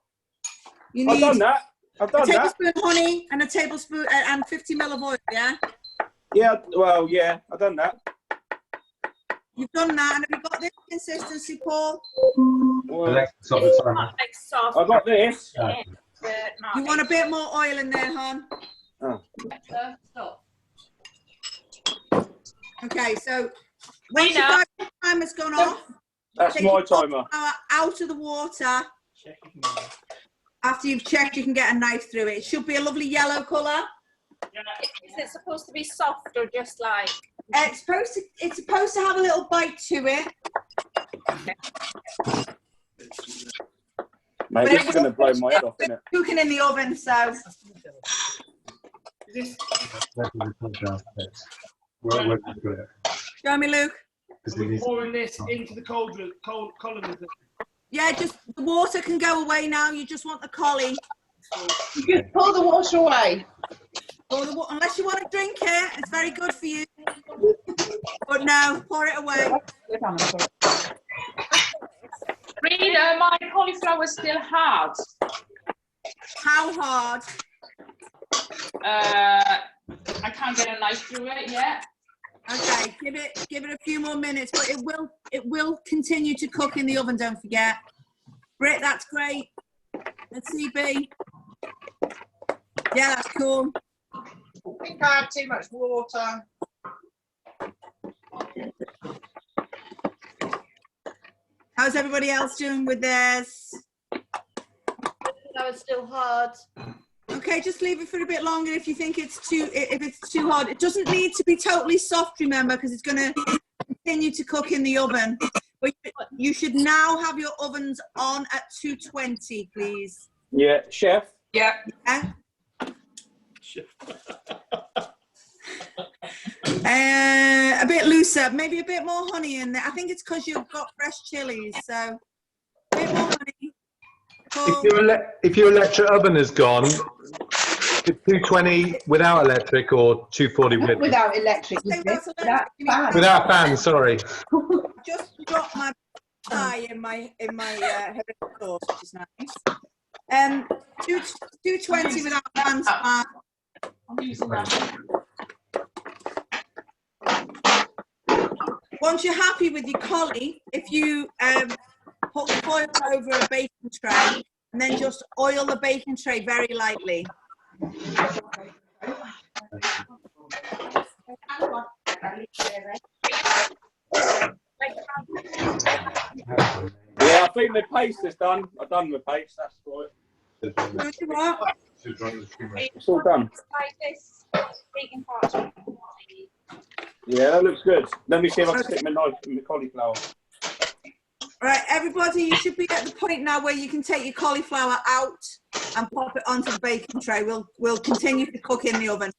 You I've need done that. I've a done that. tablespoon of honey and a tablespoon and 50 ml of oil. Yeah, Yeah. Well, yeah. I've done that. you've done that, and have you got this consistency, Paul? Well, Alexa, stop the timer. Not like soft. I got this. You want a bit more oil in there, hon? Oh. Stop. Okay, so when your 5-minute timer's gone off, That's take my your timer. cauliflower out of the water. After you've checked, you can get a knife through it. It should be a lovely yellow colour. Is it supposed to be soft or just like? It's supposed to have a little bite to it. Mate, this is going to blow my head off, isn't it? Cooking in the oven, so. Show me, Luke. We're pouring this into the colander. Yeah, just the water can go away now. You just want the collie. You just pour the water away. Unless you want to drink it, it's very good for you. But no, pour it away. Rita, my cauliflower is still hard. How hard? I can't get a knife through it yet. Okay, give it a few more minutes, but it will continue to cook in the oven. Don't forget. Britt, that's great. Let's see, B. Yeah, that's cool. I think I had too much water. How's everybody else doing with theirs? That was still hard. Okay, just leave it for a bit longer if you think it's too hard. It doesn't need to be totally soft, remember, because it's going to continue to cook in the oven. But you should now have your ovens on at 220, please. Yeah, chef. Yeah. Yeah? A bit looser, maybe a bit more honey in there. I think it's because you've got fresh chilies, so a bit more honey. Cool. If your electric oven is gone, it's 220 without electric or 240 with. Without electric. Without fan, sorry. Just got my pie in my Harissa sauce, which is nice. 220 without fans. I'm using that. Once you're happy with your collie, if you put the foil over a baking tray and then just oil the baking tray very lightly. Yeah, I think the paste is done. I've done the paste, that's right. It's all done. Like this baking part. Yeah, that looks good. Let me see if I can stick my knife in the cauliflower. Right, everybody, you should be at the point now where you can take your cauliflower out and pop it onto the baking tray. We'll continue to cook in the oven.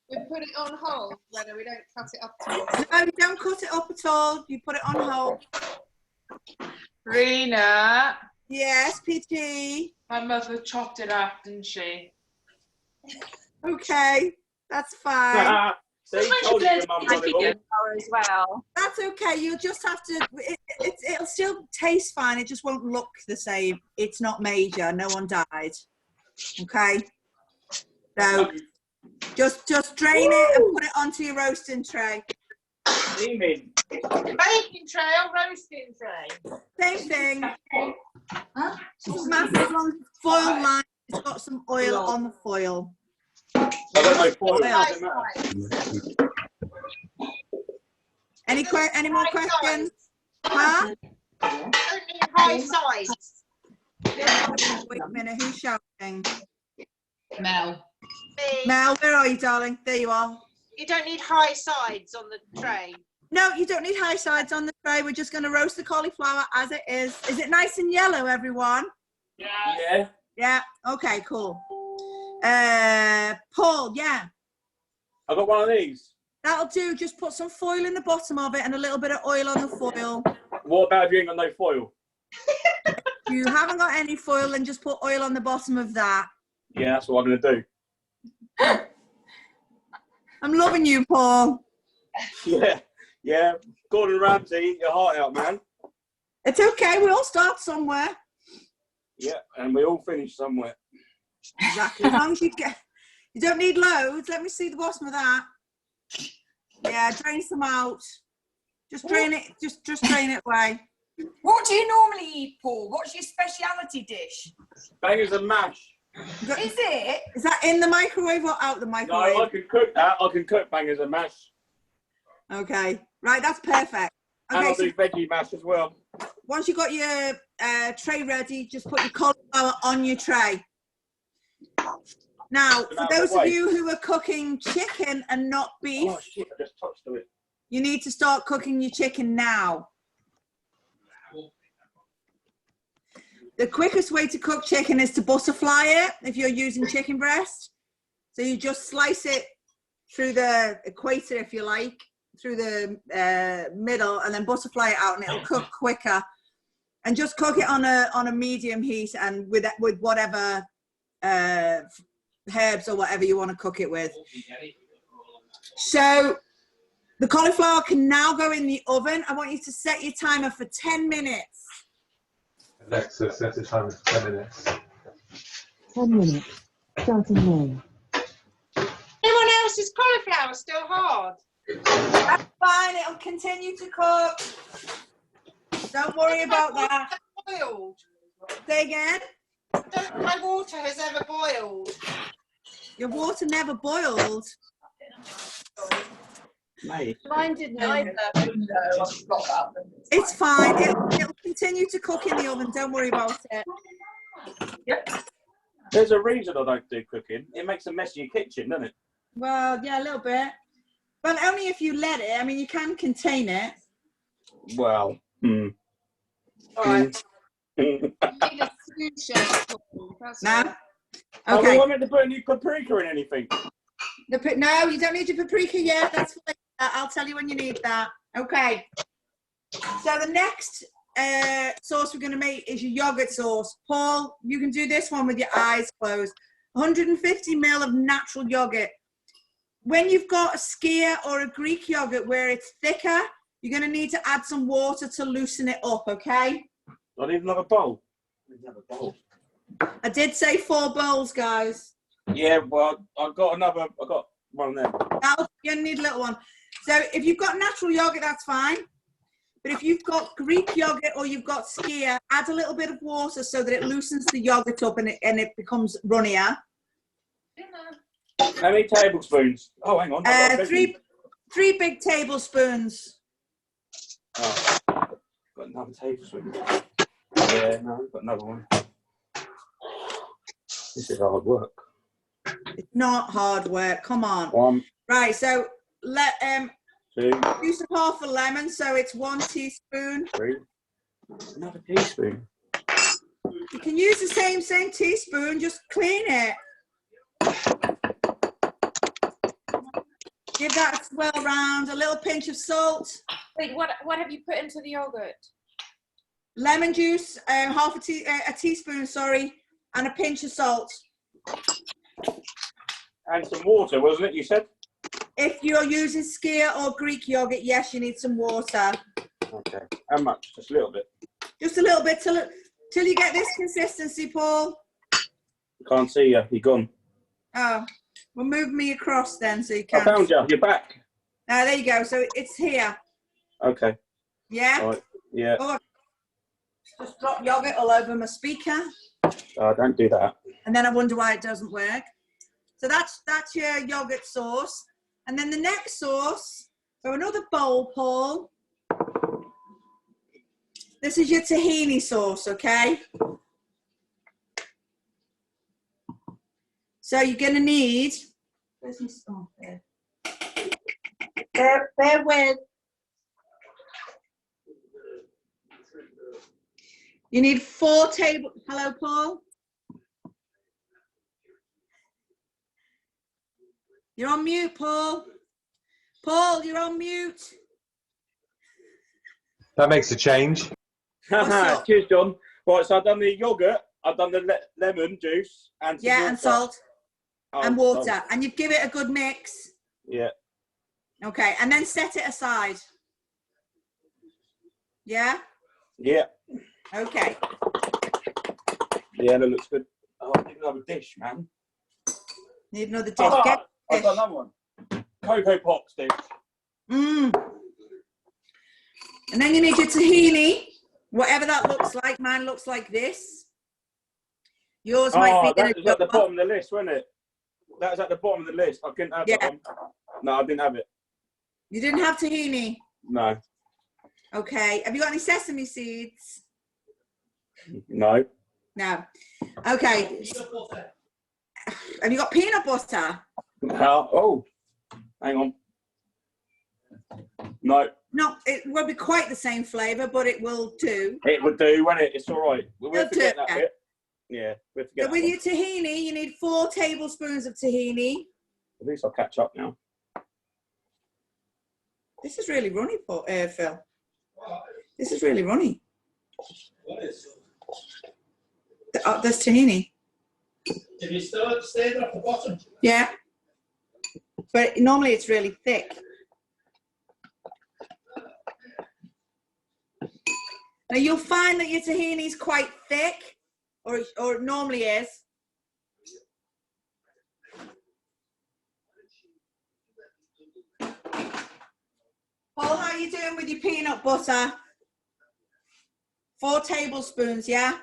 We put it on hold, Lena. We don't cut it up too much. No, you don't cut it up at all. You put it on hold. Rena, Yes, PT. my mother chopped it up, didn't she? Okay, that's fine. See, told you your mum I got could it all. get flour as well. That's okay. You'll just have to. It'll still taste fine. It just won't look the same. It's not major. No one died. Okay. So just drain it and put it onto your roasting tray. Steaming. Baking tray or roasting tray? Same thing. Doesn't matter as long as it's foil lined. It's got some oil on the foil. I don't know foil, doesn't matter. Any more questions? Huh? Don't need high sides. Wait a minute, who's shouting? Mel. Me. Mel, where are you, darling? There you are. You don't need high sides on the tray. No, you don't need high sides on the tray. We're just going to roast the cauliflower as it is. Is it nice and yellow, everyone? Yeah. Yeah. Okay, cool. Paul, yeah. I got one of these. That'll do. Just put some foil in the bottom of it and a little bit of oil on the foil. What about if you ain't got no foil? If you haven't got any foil, then just put oil on the bottom of that. Yeah, that's what I'm going to do. I'm loving you, Paul. Yeah. Gordon Ramsay, eat your heart out, man. It's okay. We all start somewhere. Yeah, and we all finish somewhere. Exactly. As long as you don't need loads. Let me see the bottom of that. Yeah, drain some out. Just drain it. Just drain it away. What do you normally eat, Paul? What's your speciality dish? Bangers and mash. Is it? Is that in the microwave or out the microwave? No, I can cook that. I can cook bangers and mash. Okay. Right, that's perfect. And Okay, I'll do veggie mash as well. once you've got your tray ready, just put your cauliflower on your tray. Now, for those of you who are cooking chicken and not beef, Oh shit, I just touched it. you need to start cooking your chicken now. The quickest way to cook chicken is to butterfly it if you're using chicken breast. So you just slice it through the equator, if you like, through the middle, and then butterfly it out, and it'll cook quicker. And just cook it on a medium heat, and with whatever herbs or whatever you want to cook it with. So the cauliflower can now go in the oven. I want you to set your timer for 10 minutes. Alexa, set a timer for 10 minutes. 10 minutes, starting now. Anyone else's cauliflower still hard? That's fine, it'll continue to cook. Don't worry about that. Boiled. Say again? My water has ever boiled. Your water never boiled? Mate. Mine didn't either. No, I forgot that. It's fine. It'll continue to cook in the oven. Don't worry about it. There's a reason I don't do cooking. It makes a mess in your kitchen, doesn't it? Well, yeah, a little bit. But only if you let it. I mean, you can contain it. Well, All right. No? Oh, Okay. we want me to put any paprika in anything. No, you don't need your paprika yet. That's fine. I'll tell you when you need that. Okay. So the next sauce we're going to make is your yogurt sauce. Paul, you can do this one with your eyes closed. 150 ml of natural yogurt. When you've got a skyr or a Greek yogurt where it's thicker, you're going to need to add some water to loosen it up, okay? I need another bowl. I did say 4 bowls, guys. Yeah, well, I've got one there. You're going to need a little one. So if you've got natural yogurt, that's fine. But if you've got Greek yogurt or you've got skyr, add a little bit of water so that it loosens the yogurt up and it becomes runnier. How many tablespoons? Oh, hang on. 3 big tablespoons. Oh, got another tablespoon. Yeah, no, I've got another one. This is hard work. It's not hard work. Come on. 1. Right. So let 2. use of half a lemon. So it's 1 teaspoon. 3. Another teaspoon. You can use the same teaspoon. Just clean it. Give that a swirl round. A little pinch of salt. Wait, what have you put into the yogurt? Lemon juice, half a teaspoon, sorry, and a pinch of salt. And some water, wasn't it, you said? If you're using skyr or Greek yogurt, yes, you need some water. Okay. How much? Just a little bit. Just a little bit till you get this consistency, Paul. Can't see you. You're gone. Oh, well, move me across then so you can. I found you. You're back. There you go. So it's here. Okay. Yeah? All right. Yeah. Oh, just drop yogurt all over my speaker. Don't do that. And then I wonder why it doesn't work. So that's your yogurt sauce. And then the next sauce, So another bowl, Paul. This is your tahini sauce, okay? So you're going to need... Where's my stuff there? Bear with. You need 4 table... Hello, Paul? You're on mute, Paul. Paul, you're on mute. That makes a change. Cheers, John. Right, so I've done the yoghurt, I've done the lemon juice, and some water. And salt. Oh, and water. salt. And you give it a good mix. Yeah. Okay, and then set it aside. Yeah? Yeah. Okay. Yeah, that looks good. Oh, I need another dish, man. Need another dish. Oh, Get I've got another one. Cocoa Pops dish. And then you need your tahini, whatever that looks like. Mine looks like this. Yours might be in that was at the bottom of the list, wasn't it? That was at the bottom of the list. I couldn't have that one. No, I didn't have it. You didn't have tahini? No. Okay. Have you got any sesame seeds? No. No. Okay. Have you got peanut butter? Oh, hang on. No. No, it won't be quite the same flavour, but it will do. It would do, won't it? It's all right. We'll have to get that Yeah. bit. Yeah, we have to get So that with one. your tahini, you need 4 tablespoons of tahini. At least I'll catch up now. This is really runny, Phil. This is really runny. What is? There's tahini. Did you still stay there at the bottom? Yeah. But normally it's really thick. Now you'll find that your tahini is quite thick, or it normally is. Paul, how are you doing with your peanut butter? 4 tablespoons, yeah?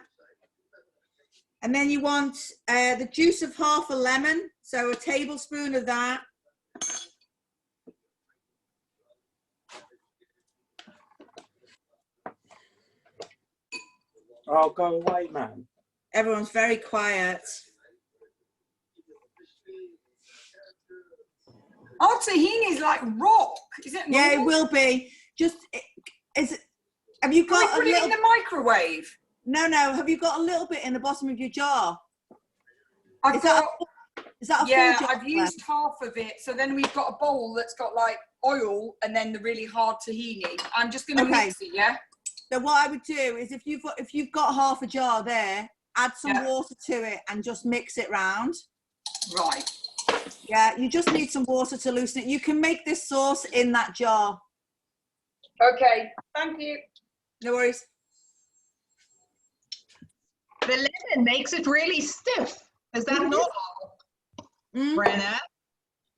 And then you want the juice of half a lemon, so a tablespoon of that. Oh, go away, man. Everyone's very quiet. Our tahini is like rock. Is it? Yeah, it normal? will be. Just, is it? Have you Can we got put a it little? in the microwave? No. Have you got a little bit in the bottom of your jar? Is that a yeah, full jar? I've used half of it. So then we've got a bowl that's got like oil and then the really hard tahini. I'm just going to mix it, yeah? So what I would do is if you've got half a jar there, add some water to it and just mix it round. Right. Yeah, you just need some water to loosen it. You can make this sauce in that jar. Okay, thank you. No worries. The lemon makes it really stiff. Is that normal, Brenna?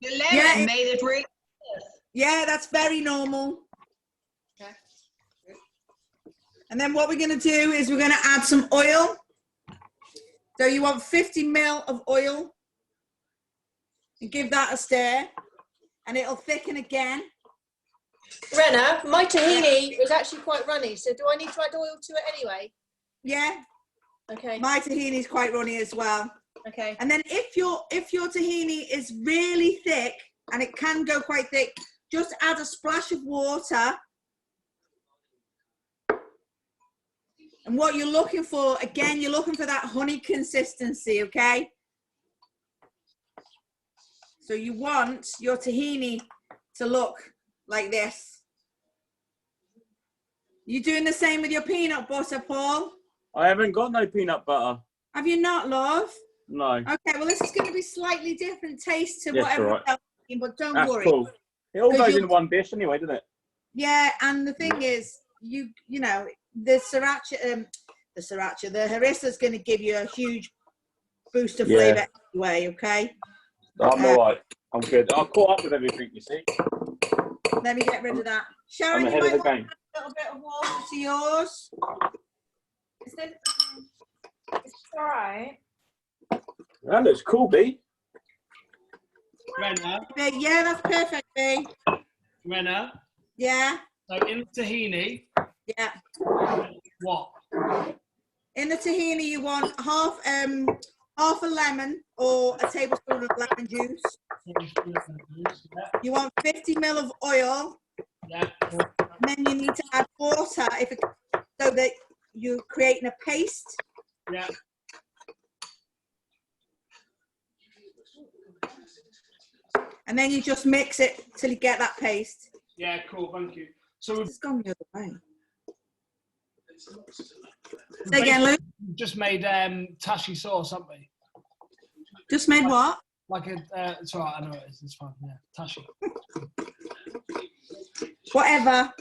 The lemon made it really stiff. Yeah, that's very normal. Okay. And then what we're going to do is we're going to add some oil. So you want 50 ml of oil. And give that a stir. And it'll thicken again. Brenna, my tahini was actually quite runny, so do I need to add oil to it anyway? Yeah. Okay. My tahini is quite runny as well. Okay. And then if your tahini is really thick, and it can go quite thick, just add a splash of water. And what you're looking for, again, you're looking for that honey consistency, okay? So you want your tahini to look like this. You doing the same with your peanut butter, Paul? I haven't got no peanut butter. Have you not, love? No. Okay, well, this is going to be slightly different taste to Yes, whatever all right. else, but don't That's worry. cool. It all Because goes in one dish anyway, doesn't it? Yeah, and the thing is, you know, the Harissa is going to give you a huge boost of flavour anyway, okay? I'm all right. I'm good. I've caught up with everything, you see. Let me get rid of that. Sharon, I'm you ahead might of the want game. a little bit of water to yours. Is this, it's all right. That looks cool, B. Brenna. Yeah, that's perfect, B. Renna. Yeah. So in the tahini. Yeah. What? In the tahini, you want half a lemon or a tablespoon of lemon juice. You want 50 ml of oil. Yeah. And then you need to add water so that you're creating a paste. Yeah. And then you just mix it till you get that paste. Yeah, cool, thank you. So it's gone the other way. Say again, Luke. We've just made Tahini sauce, haven't we? Just made what? Like a, it's all right, I know it is, it's fine, yeah, Tahini. Whatever.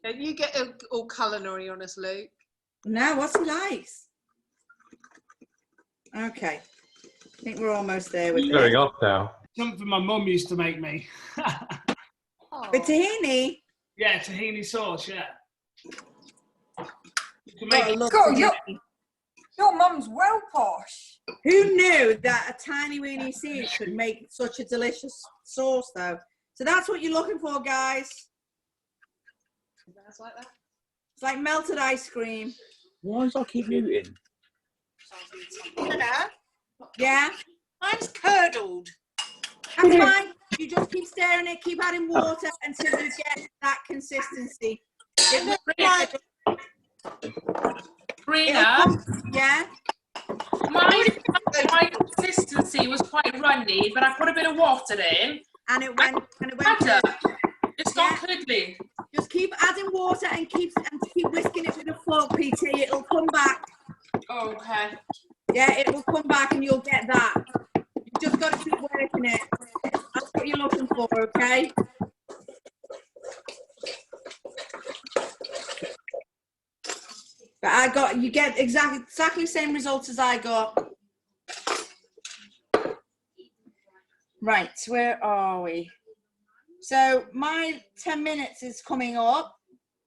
Don't you get all culinary on us, Luke? No, what's he likes? Okay. I think we're almost there with Going off now. Something my mum used to make me. The tahini? Yeah, tahini sauce, yeah. You can Oh, make God, your mum's well posh. Who knew that a tiny weeny seed could make such a delicious sauce, though? So that's what you're looking for, guys. That's like that. It's like melted ice cream. Why does I keep muting? Renna, Yeah? mine's curdled. That's fine. You just keep stirring it, keep adding water until you get that consistency. Rena, yeah? My consistency was quite runny, but I put a bit of water in. And it went better. It's not curdly. Just keep adding water and keep whisking it with a fork, PT. It'll come back. Okay. Yeah, it will come back and you'll get that. You just got to keep working it. That's what you're looking for, okay? But you get exactly the same results as I got. Right, where are we? So my 10 minutes is coming up.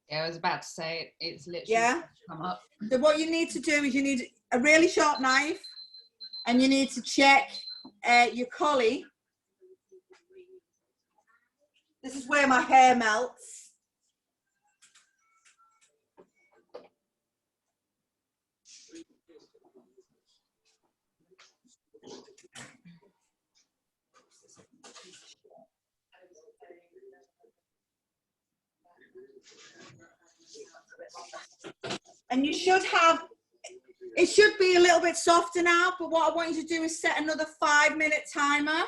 Yeah, I was about to say it's literally come up. So what you need to do is you need a really sharp knife and you need to check your collie. This is where my hair melts. And you should have, it should be a little bit softer now, but what I want you to do is set another 5-minute timer.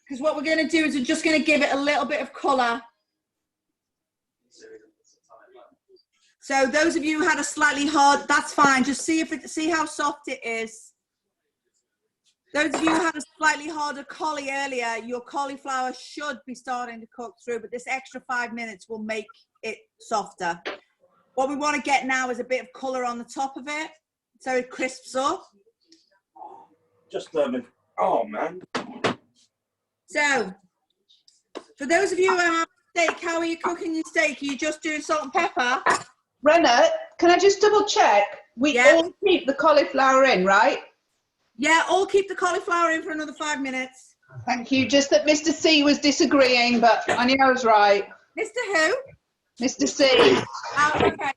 Because what we're going to do is we're just going to give it a little bit of colour. So those of you who had a slightly hard, that's fine. Just see how soft it is. Those of you who had a slightly harder collie earlier, your cauliflower should be starting to cook through, but this extra 5 minutes will make it softer. What we want to get now is a bit of colour on the top of it, so it crisps up. Just oh man. So, for those of you who have steak, how are you cooking your steak? Are you just doing salt and pepper? Renna, can I just double check? We all keep the cauliflower in, right? Yeah, all keep the cauliflower in for another 5 minutes. Thank you. Just that Mr. C was disagreeing, but I knew I was right. Mr. Who? Mr. C. Oh, okay.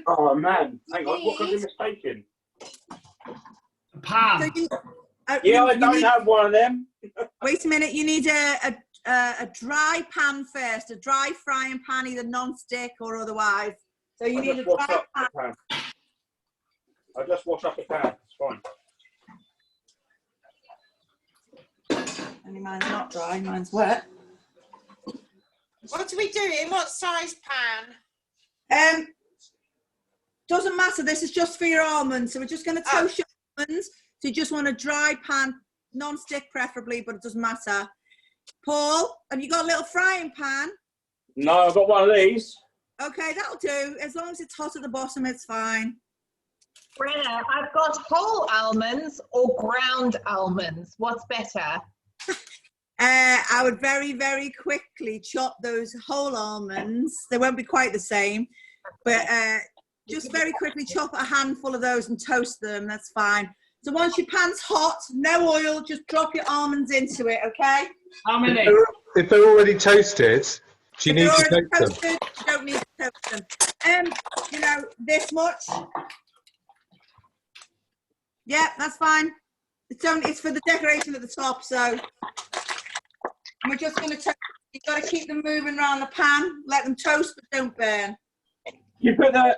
Oh man, hang on, what could I be mistaken? Pan. So Yeah, I don't have one of them. Wait a minute, you need a dry pan first, a dry frying pan, either non-stick or otherwise. So you need a dry pan. I just wash up the pan, it's fine. Only mine's not dry, mine's wet. What are we doing? What size pan? Doesn't matter, this is just for your almonds. So we're just going to toast your almonds. So you just want a dry pan, non-stick preferably, but it doesn't matter. Paul, have you got a little frying pan? No, I've got one of these. Okay, that'll do. As long as it's hot at the bottom, it's fine. Brenna, I've got whole almonds or ground almonds. What's better? I would very, very quickly chop those whole almonds. They won't be quite the same, but just very quickly chop a handful of those and toast them. That's fine. So once your pan's hot, no oil, just drop your almonds into it, okay? How many? If they're already toasted, do you need to toast them? You don't need to toast them. You know, this much. Yeah, that's fine. It's for the decoration at the top, so we're just going to toast. You've got to keep them moving around the pan. Let them toast, but don't burn. You put them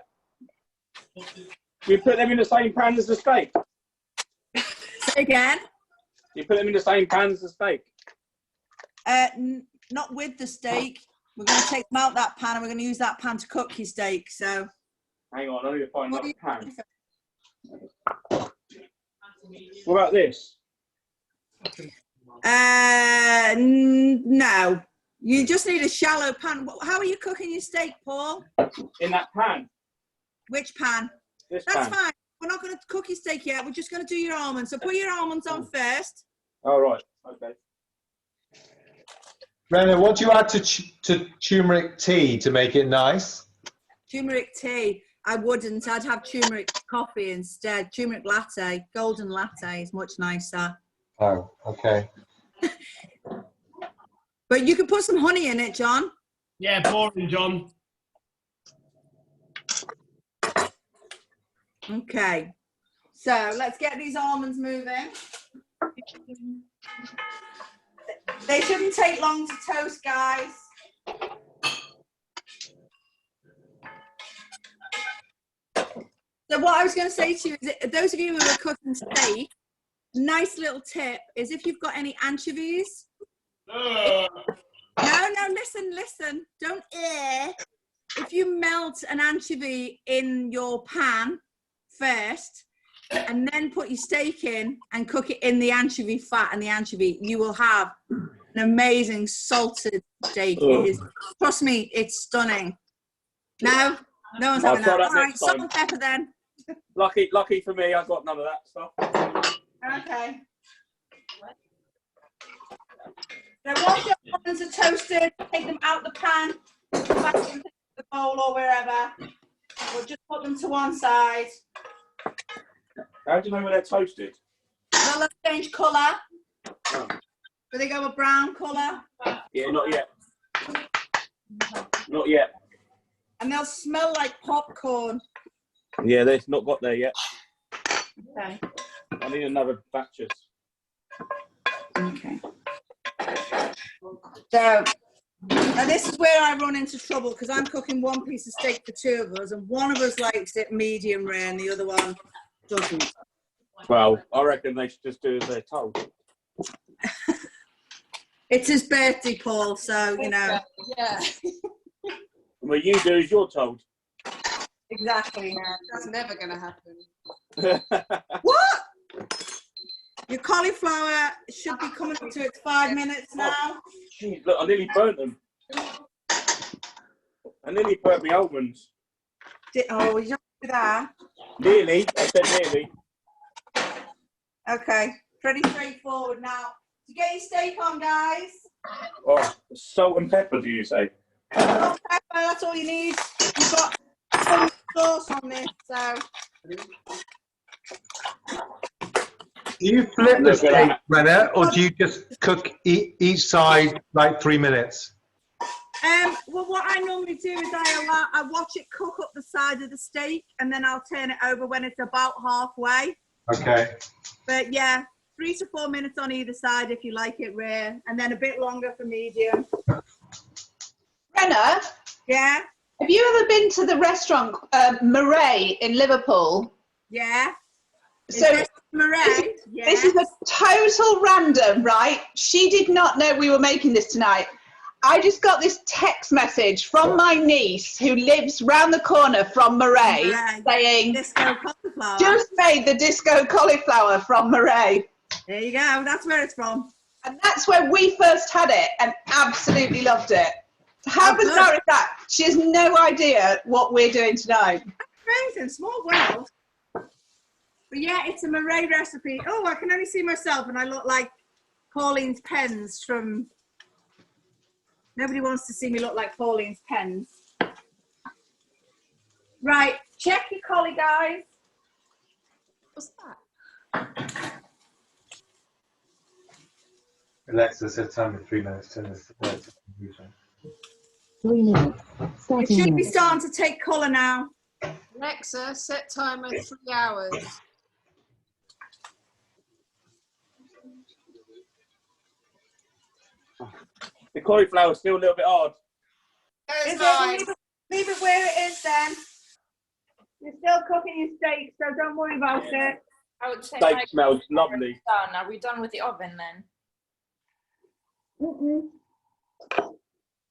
in the same pan as the steak. Say again. You put them in the same pan as the steak. Not with the steak. We're going to take them out that pan, and we're going to use that pan to cook your steak. So. Hang on, I need to find that pan. What about this? No. You just need a shallow pan. How are you cooking your steak, Paul? In that pan. Which pan? This That's pan. fine. We're not going to cook your steak yet. We're just going to do your almonds. So put your almonds on first. All right. Okay. Rena, what do you add to turmeric tea to make it nice? Turmeric tea. I wouldn't. I'd have turmeric coffee instead. Turmeric latte. Golden latte is much nicer. Oh, okay. But you could put some honey in it, John. Yeah, boring, John. Okay. So let's get these almonds moving. They shouldn't take long to toast, guys. So what I was going to say to you is, those of you who are cooking steak, nice little tip is if you've got any anchovies. No, listen. Don't If you melt an anchovy in your pan first, and then put your steak in and cook it in the anchovy fat and the anchovy, you will have an amazing salted steak. It is, trust me, it's stunning. No one's having that. All right, salt and pepper then. Lucky for me, I got none of that stuff. Okay. So once your almonds are toasted, take them out the pan, back into the bowl or wherever. Or just put them to one side. How do you know when they're toasted? They'll change colour. Oh. Do they go a brown colour? Yeah, not yet. Not yet. And they'll smell like popcorn. Yeah, they've not got there yet. Okay. I need another batches. Okay. So, now this is where I run into trouble because I'm cooking one piece of steak for two of us, and one of us likes it medium rare and the other one doesn't. Well, I reckon they should just do as they're told. It's his birthday, Paul, so, you know. Yeah. What you do as you're told. Exactly. That's never going to happen. What? Your cauliflower should be coming up to its 5 minutes now. Jeez, look, I nearly burnt them. I nearly burnt my almonds. Oh, you don't do that. Nearly, I said nearly. Okay, pretty straightforward now. To get your steak on, guys. Oh, salt and pepper, do you say? Salt and pepper, that's all you need. You've got some sauce on this, so. Do you flip the steak, Brenna, or do you just cook each side like 3 minutes? Well, what I normally do is I watch it cook up the side of the steak, and then I'll turn it over when it's about halfway. Okay. But yeah, 3 to 4 minutes on either side if you like it rare, and then a bit longer for medium. Brenna? Yeah? Have you ever been to the restaurant Murray in Liverpool? Yeah. So Murray? Yeah. This is a total random, right? She did not know we were making this tonight. I just got this text message from my niece who lives round the corner from Murray saying, disco cauliflower. Just made the disco cauliflower from Murray. There you go. That's where it's from. And that's where we first had it and absolutely loved it. How bizarre is that? She has no idea what we're doing tonight. Amazing. Small world. But yeah, it's a Murray recipe. Oh, I can only see myself and I look like Pauline's pens from... Nobody wants to see me look like Pauline's pens. Right, check your collie, guys. What's that? Alexa, set timer 3 minutes. 10 minutes. 3 minutes. It Starting should be now. starting to take colour now. Alexa, set timer 3 hours. The cauliflower's still a little bit hard. Is it? Leave it where it is then. You're still cooking your steak, so don't worry about it. I would say Steak my smells lovely. done. Are we done with the oven then?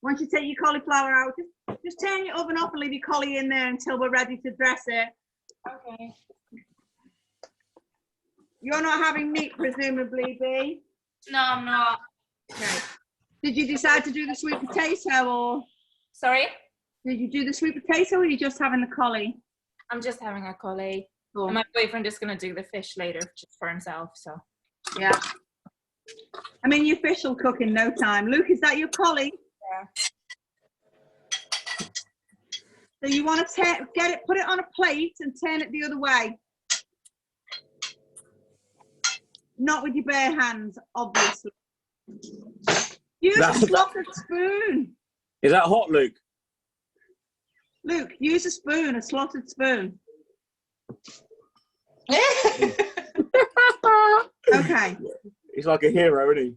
Once you take your cauliflower out, just turn your oven off and leave your cauli in there until we're ready to dress it. Okay. You're not having meat, presumably, Bea? No, I'm not. Okay. Did you decide to do the sweet potato, or? Sorry? Did you do the sweet potato, or are you just having the cauli? I'm just having a cauli. Cool. And my boyfriend is going to do the fish later just for himself, so. Yeah. I mean, your fish will cook in no time. Luke, is that your cauli? Yeah. So you want to put it on a plate and turn it the other way. Not with your bare hands, obviously. Use a slotted spoon. Is that hot, Luke? Luke, use a spoon, a slotted spoon. Okay. He's like a hero, isn't he?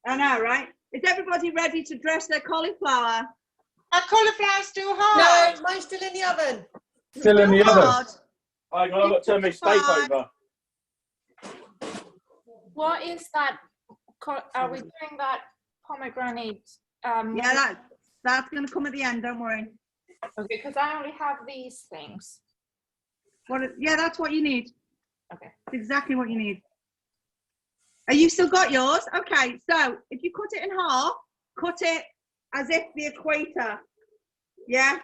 I know, right? Is everybody ready to dress their cauliflower? Our cauliflower's still hard. No, mine's still in the oven. Still in the oven. I've got to turn my steak over. What is that? Are we doing that pomegranate? Yeah, that's going to come at the end, don't worry. Okay, because I only have these things. Yeah, that's what you need. Okay. It's exactly what you need. Are you still got yours? Okay, so if you cut it in half, cut it as if the equator. Yeah?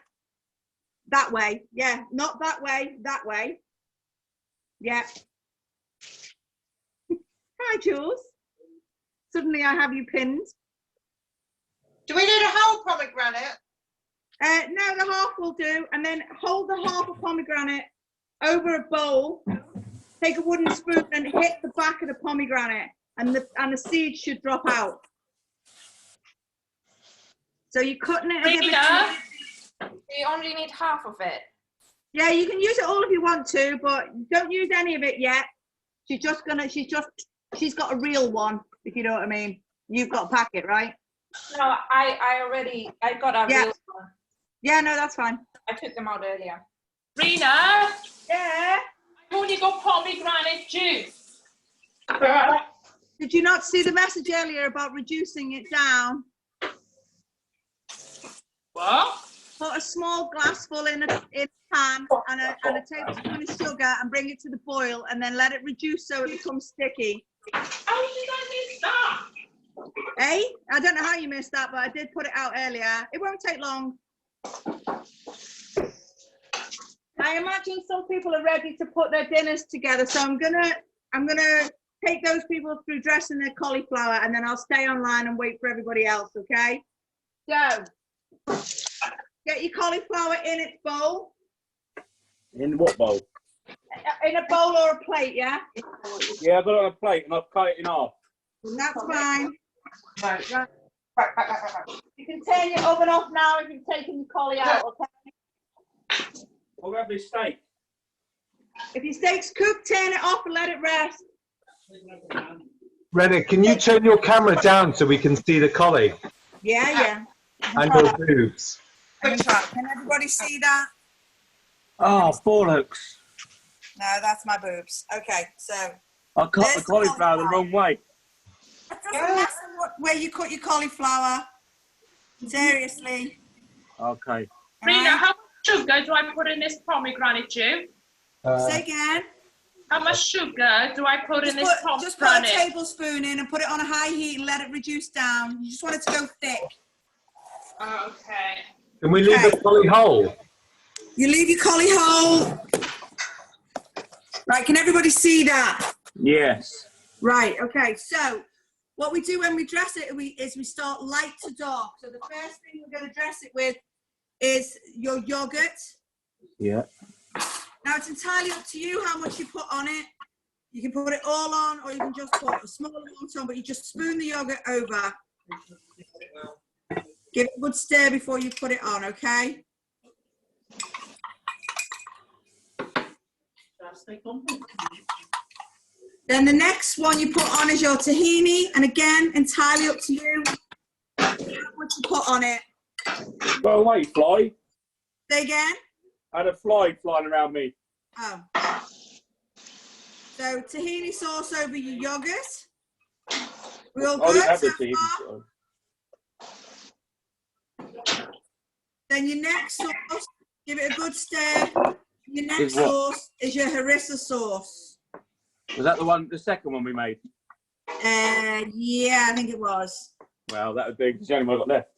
That way. Yeah, not that way, that way. Yeah. Hi, Jules. Suddenly I have you pinned. Do we need a whole pomegranate? No, the half will do. And then hold the half of pomegranate over a bowl. Take a wooden spoon and hit the back of the pomegranate, and the seeds should drop out. So you're cutting it. Rita, you only need half of it. Yeah, you can use it all if you want to, but don't use any of it yet. She's got a real one, if you know what I mean. You've got a packet, right? No, I got a real one. Yeah, no, that's fine. I took them out earlier. Rena? Yeah? I've only got pomegranate juice. Did you not see the message earlier about reducing it down? What? Put a small glass full in a pan and a tablespoon of sugar and bring it to the boil and then let it reduce so it becomes sticky. How did I miss that? Hey, I don't know how you missed that, but I did put it out earlier. It won't take long. I imagine some people are ready to put their dinners together, so I'm gonna take those people through dressing their cauliflower, and then I'll stay online and wait for everybody else. Okay? So, get your cauliflower in its bowl. In what bowl? In a bowl or a plate, yeah. Yeah, I've got it on a plate and I've cut it in half. That's fine. Right. You can turn your oven off now if you've taken your cauli out. Okay? I'll grab this steak. If your steak's cooked, turn it off and let it rest. Rennie, can you turn your camera down so we can see the cauli Yeah. and your boobs? Can everybody see that? Oh, bollocks. No, that's my boobs. Okay, so. I cut the cauliflower the wrong way. That doesn't matter where you cut your cauliflower. Seriously. Okay. Rena, how much sugar do I put in this pomegranate juice? Say again. How much sugar do I put in this pomegranate? Just put a tablespoon in and put it on a high heat and let it reduce down. You just want it to go thick. Okay. Can we leave the cauli whole? You leave your cauli whole. Right, can everybody see that? Yes. Right, okay, so what we do when we dress it is we start light to dark. So the first thing we're going to dress it with is your yogurt. Yeah. Now it's entirely up to you how much you put on it. You can put it all on, or you can just put a small amount on, but you just spoon the yogurt over. Give it a good stir before you put it on, okay? Then the next one you put on is your tahini, and again, entirely up to you. How much you put on it? Go away, fly. Say again? I had a fly flying around me. Oh. So tahini sauce over your yogurt. We all I didn't good have so the tahini far? Then your next sauce, give it a good stir. Your next Is what? sauce is your harissa sauce. Was that the second one we made? Yeah, I think it was. Well, that would be the only one I got left.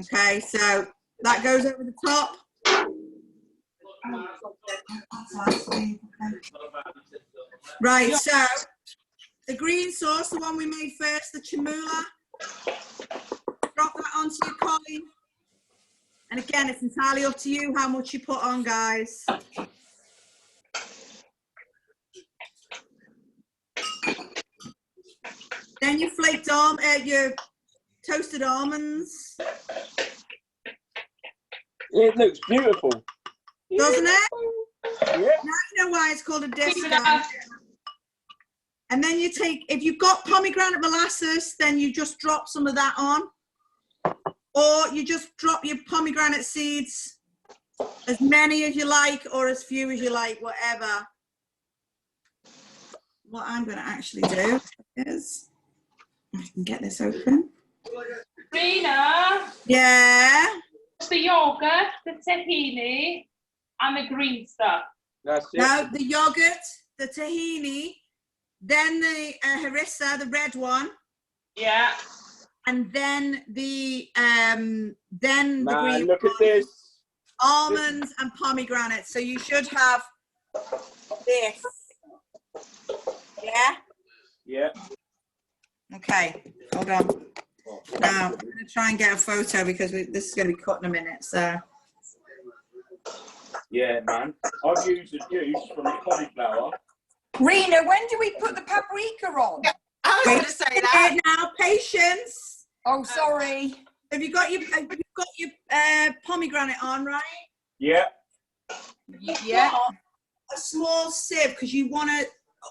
Okay, so that goes over the top. Right, so the green sauce, the one we made first, the chamula, drop that onto your collie. And again, it's entirely up to you how much you put on, guys. Then your your toasted almonds. It looks beautiful. Doesn't it? Yeah. Now you know why it's called a disco. And then you take, if you've got pomegranate molasses, then you just drop some of that on. Or you just drop your pomegranate seeds, as many as you like, or as few as you like, whatever. What I'm going to actually do is, I can get this open. Rena? Yeah? The yogurt, the tahini, and the green stuff. That's it. Now, the yogurt, the tahini, then the harissa, the red one. Yeah. And then the green look at this. Almonds and pomegranate. So you should have this. Yeah? Yeah. Okay, hold on. Now, I'm going to try and get a photo because this is going to be cut in a minute, so. Yeah, man. I've used the juice from the cauliflower. Rena, when do we put the paprika on? I was going to say that. Now, patience. Oh, sorry. Have you got your pomegranate on, right? Yeah. Yeah. A small sieve, because you want to,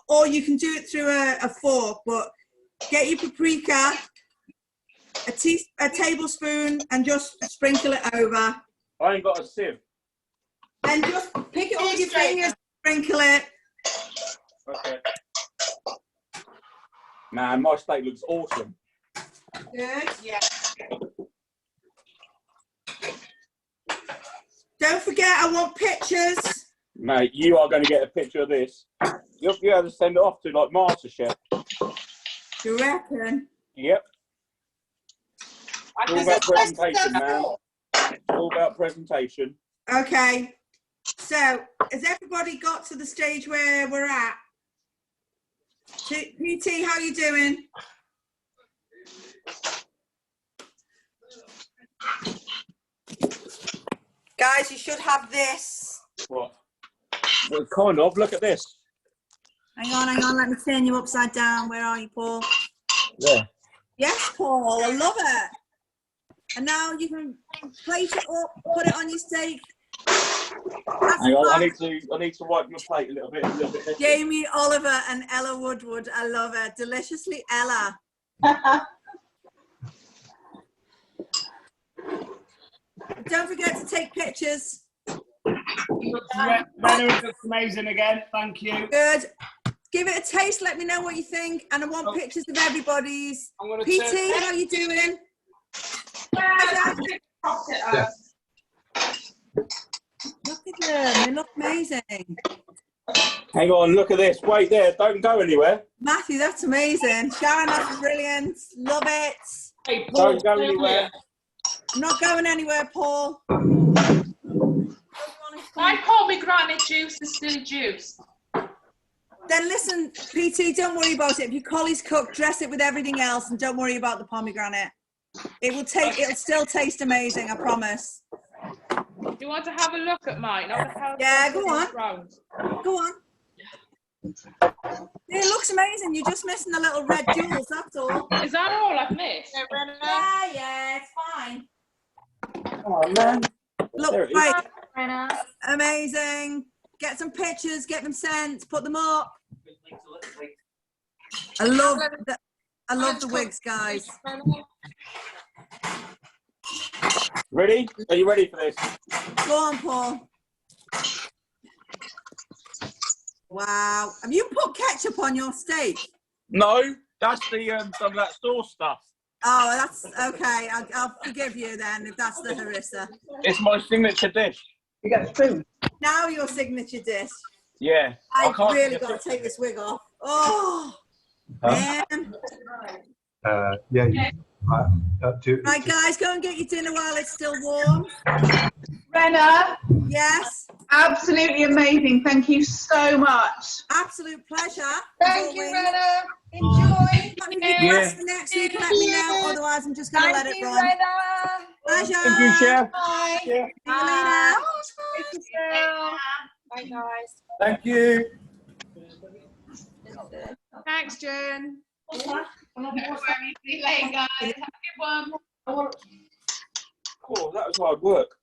or you can do it through a fork, but get your paprika, a tablespoon, and just sprinkle it over. I ain't got a sieve. And just pick it up with your fingers, sprinkle it. Okay. Man, my steak looks awesome. Good. Yeah. Don't forget, I want pictures. Mate, you are going to get a picture of this. You'll be able to send it off to like MasterChef. You reckon? Yep. It's all about presentation, man. It's all about presentation. Okay. So, has everybody got to the stage where we're at? PT, how you doing? Guys, you should have this. What? Well, kind of. Look at this. Hang on. Let me turn you upside down. Where are you, Paul? Yeah. Yes, Paul. I love it. And now you can plate it up, put it on your steak. Hang on, I need to wipe my plate a little bit. Jamie Oliver and Ella Woodward. I love it. Deliciously Ella. Don't forget to take pictures. Rena looks amazing again. Thank you. Good. Give it a taste. Let me know what you think. And I want pictures of everybody's. PT, how you doing? Yeah. Look at them. They look amazing. Hang on, look at this. Wait there. Don't go anywhere. Matthew, that's amazing. Sharon, that's brilliant. Love it. Hey, Paul, don't go anywhere. I'm not going anywhere, Paul. My pomegranate juice is still juice. Then listen, PT, don't worry about it. If your collie's cooked, dress it with everything else and don't worry about the pomegranate. It'll still taste amazing, I promise. Do you want to have a look at mine? Yeah, go on. Go on. It looks amazing. You're just missing the little red jewels, that's all. Is that all I've missed? Yeah, it's fine. Oh man. Look, There it is. right. Amazing. Get some pictures, get them sent, put them up. I love the wigs, guys. Ready? Are you ready for this? Go on, Paul. Wow. Have you put ketchup on your steak? No, that's the some of that sauce stuff. Oh, that's okay. I'll forgive you then if that's the harissa. It's my signature dish. You got spoon. Now your signature dish. Yeah. I've really got to take this wig off. Oh, man. Yeah. Right, guys, go and get your dinner while it's still warm. Brenna. Yes. Absolutely amazing. Thank you so much. Absolute pleasure. Thank you, Rena. Enjoy. Yeah. Next week, let me know. Otherwise, I'm just going to let it run. Pleasure. Thank you, Chef. Bye. See you later. Bye, guys. Thank you. Thanks, Jen. See you later, guys. Have a good one. Oh, that was hard work.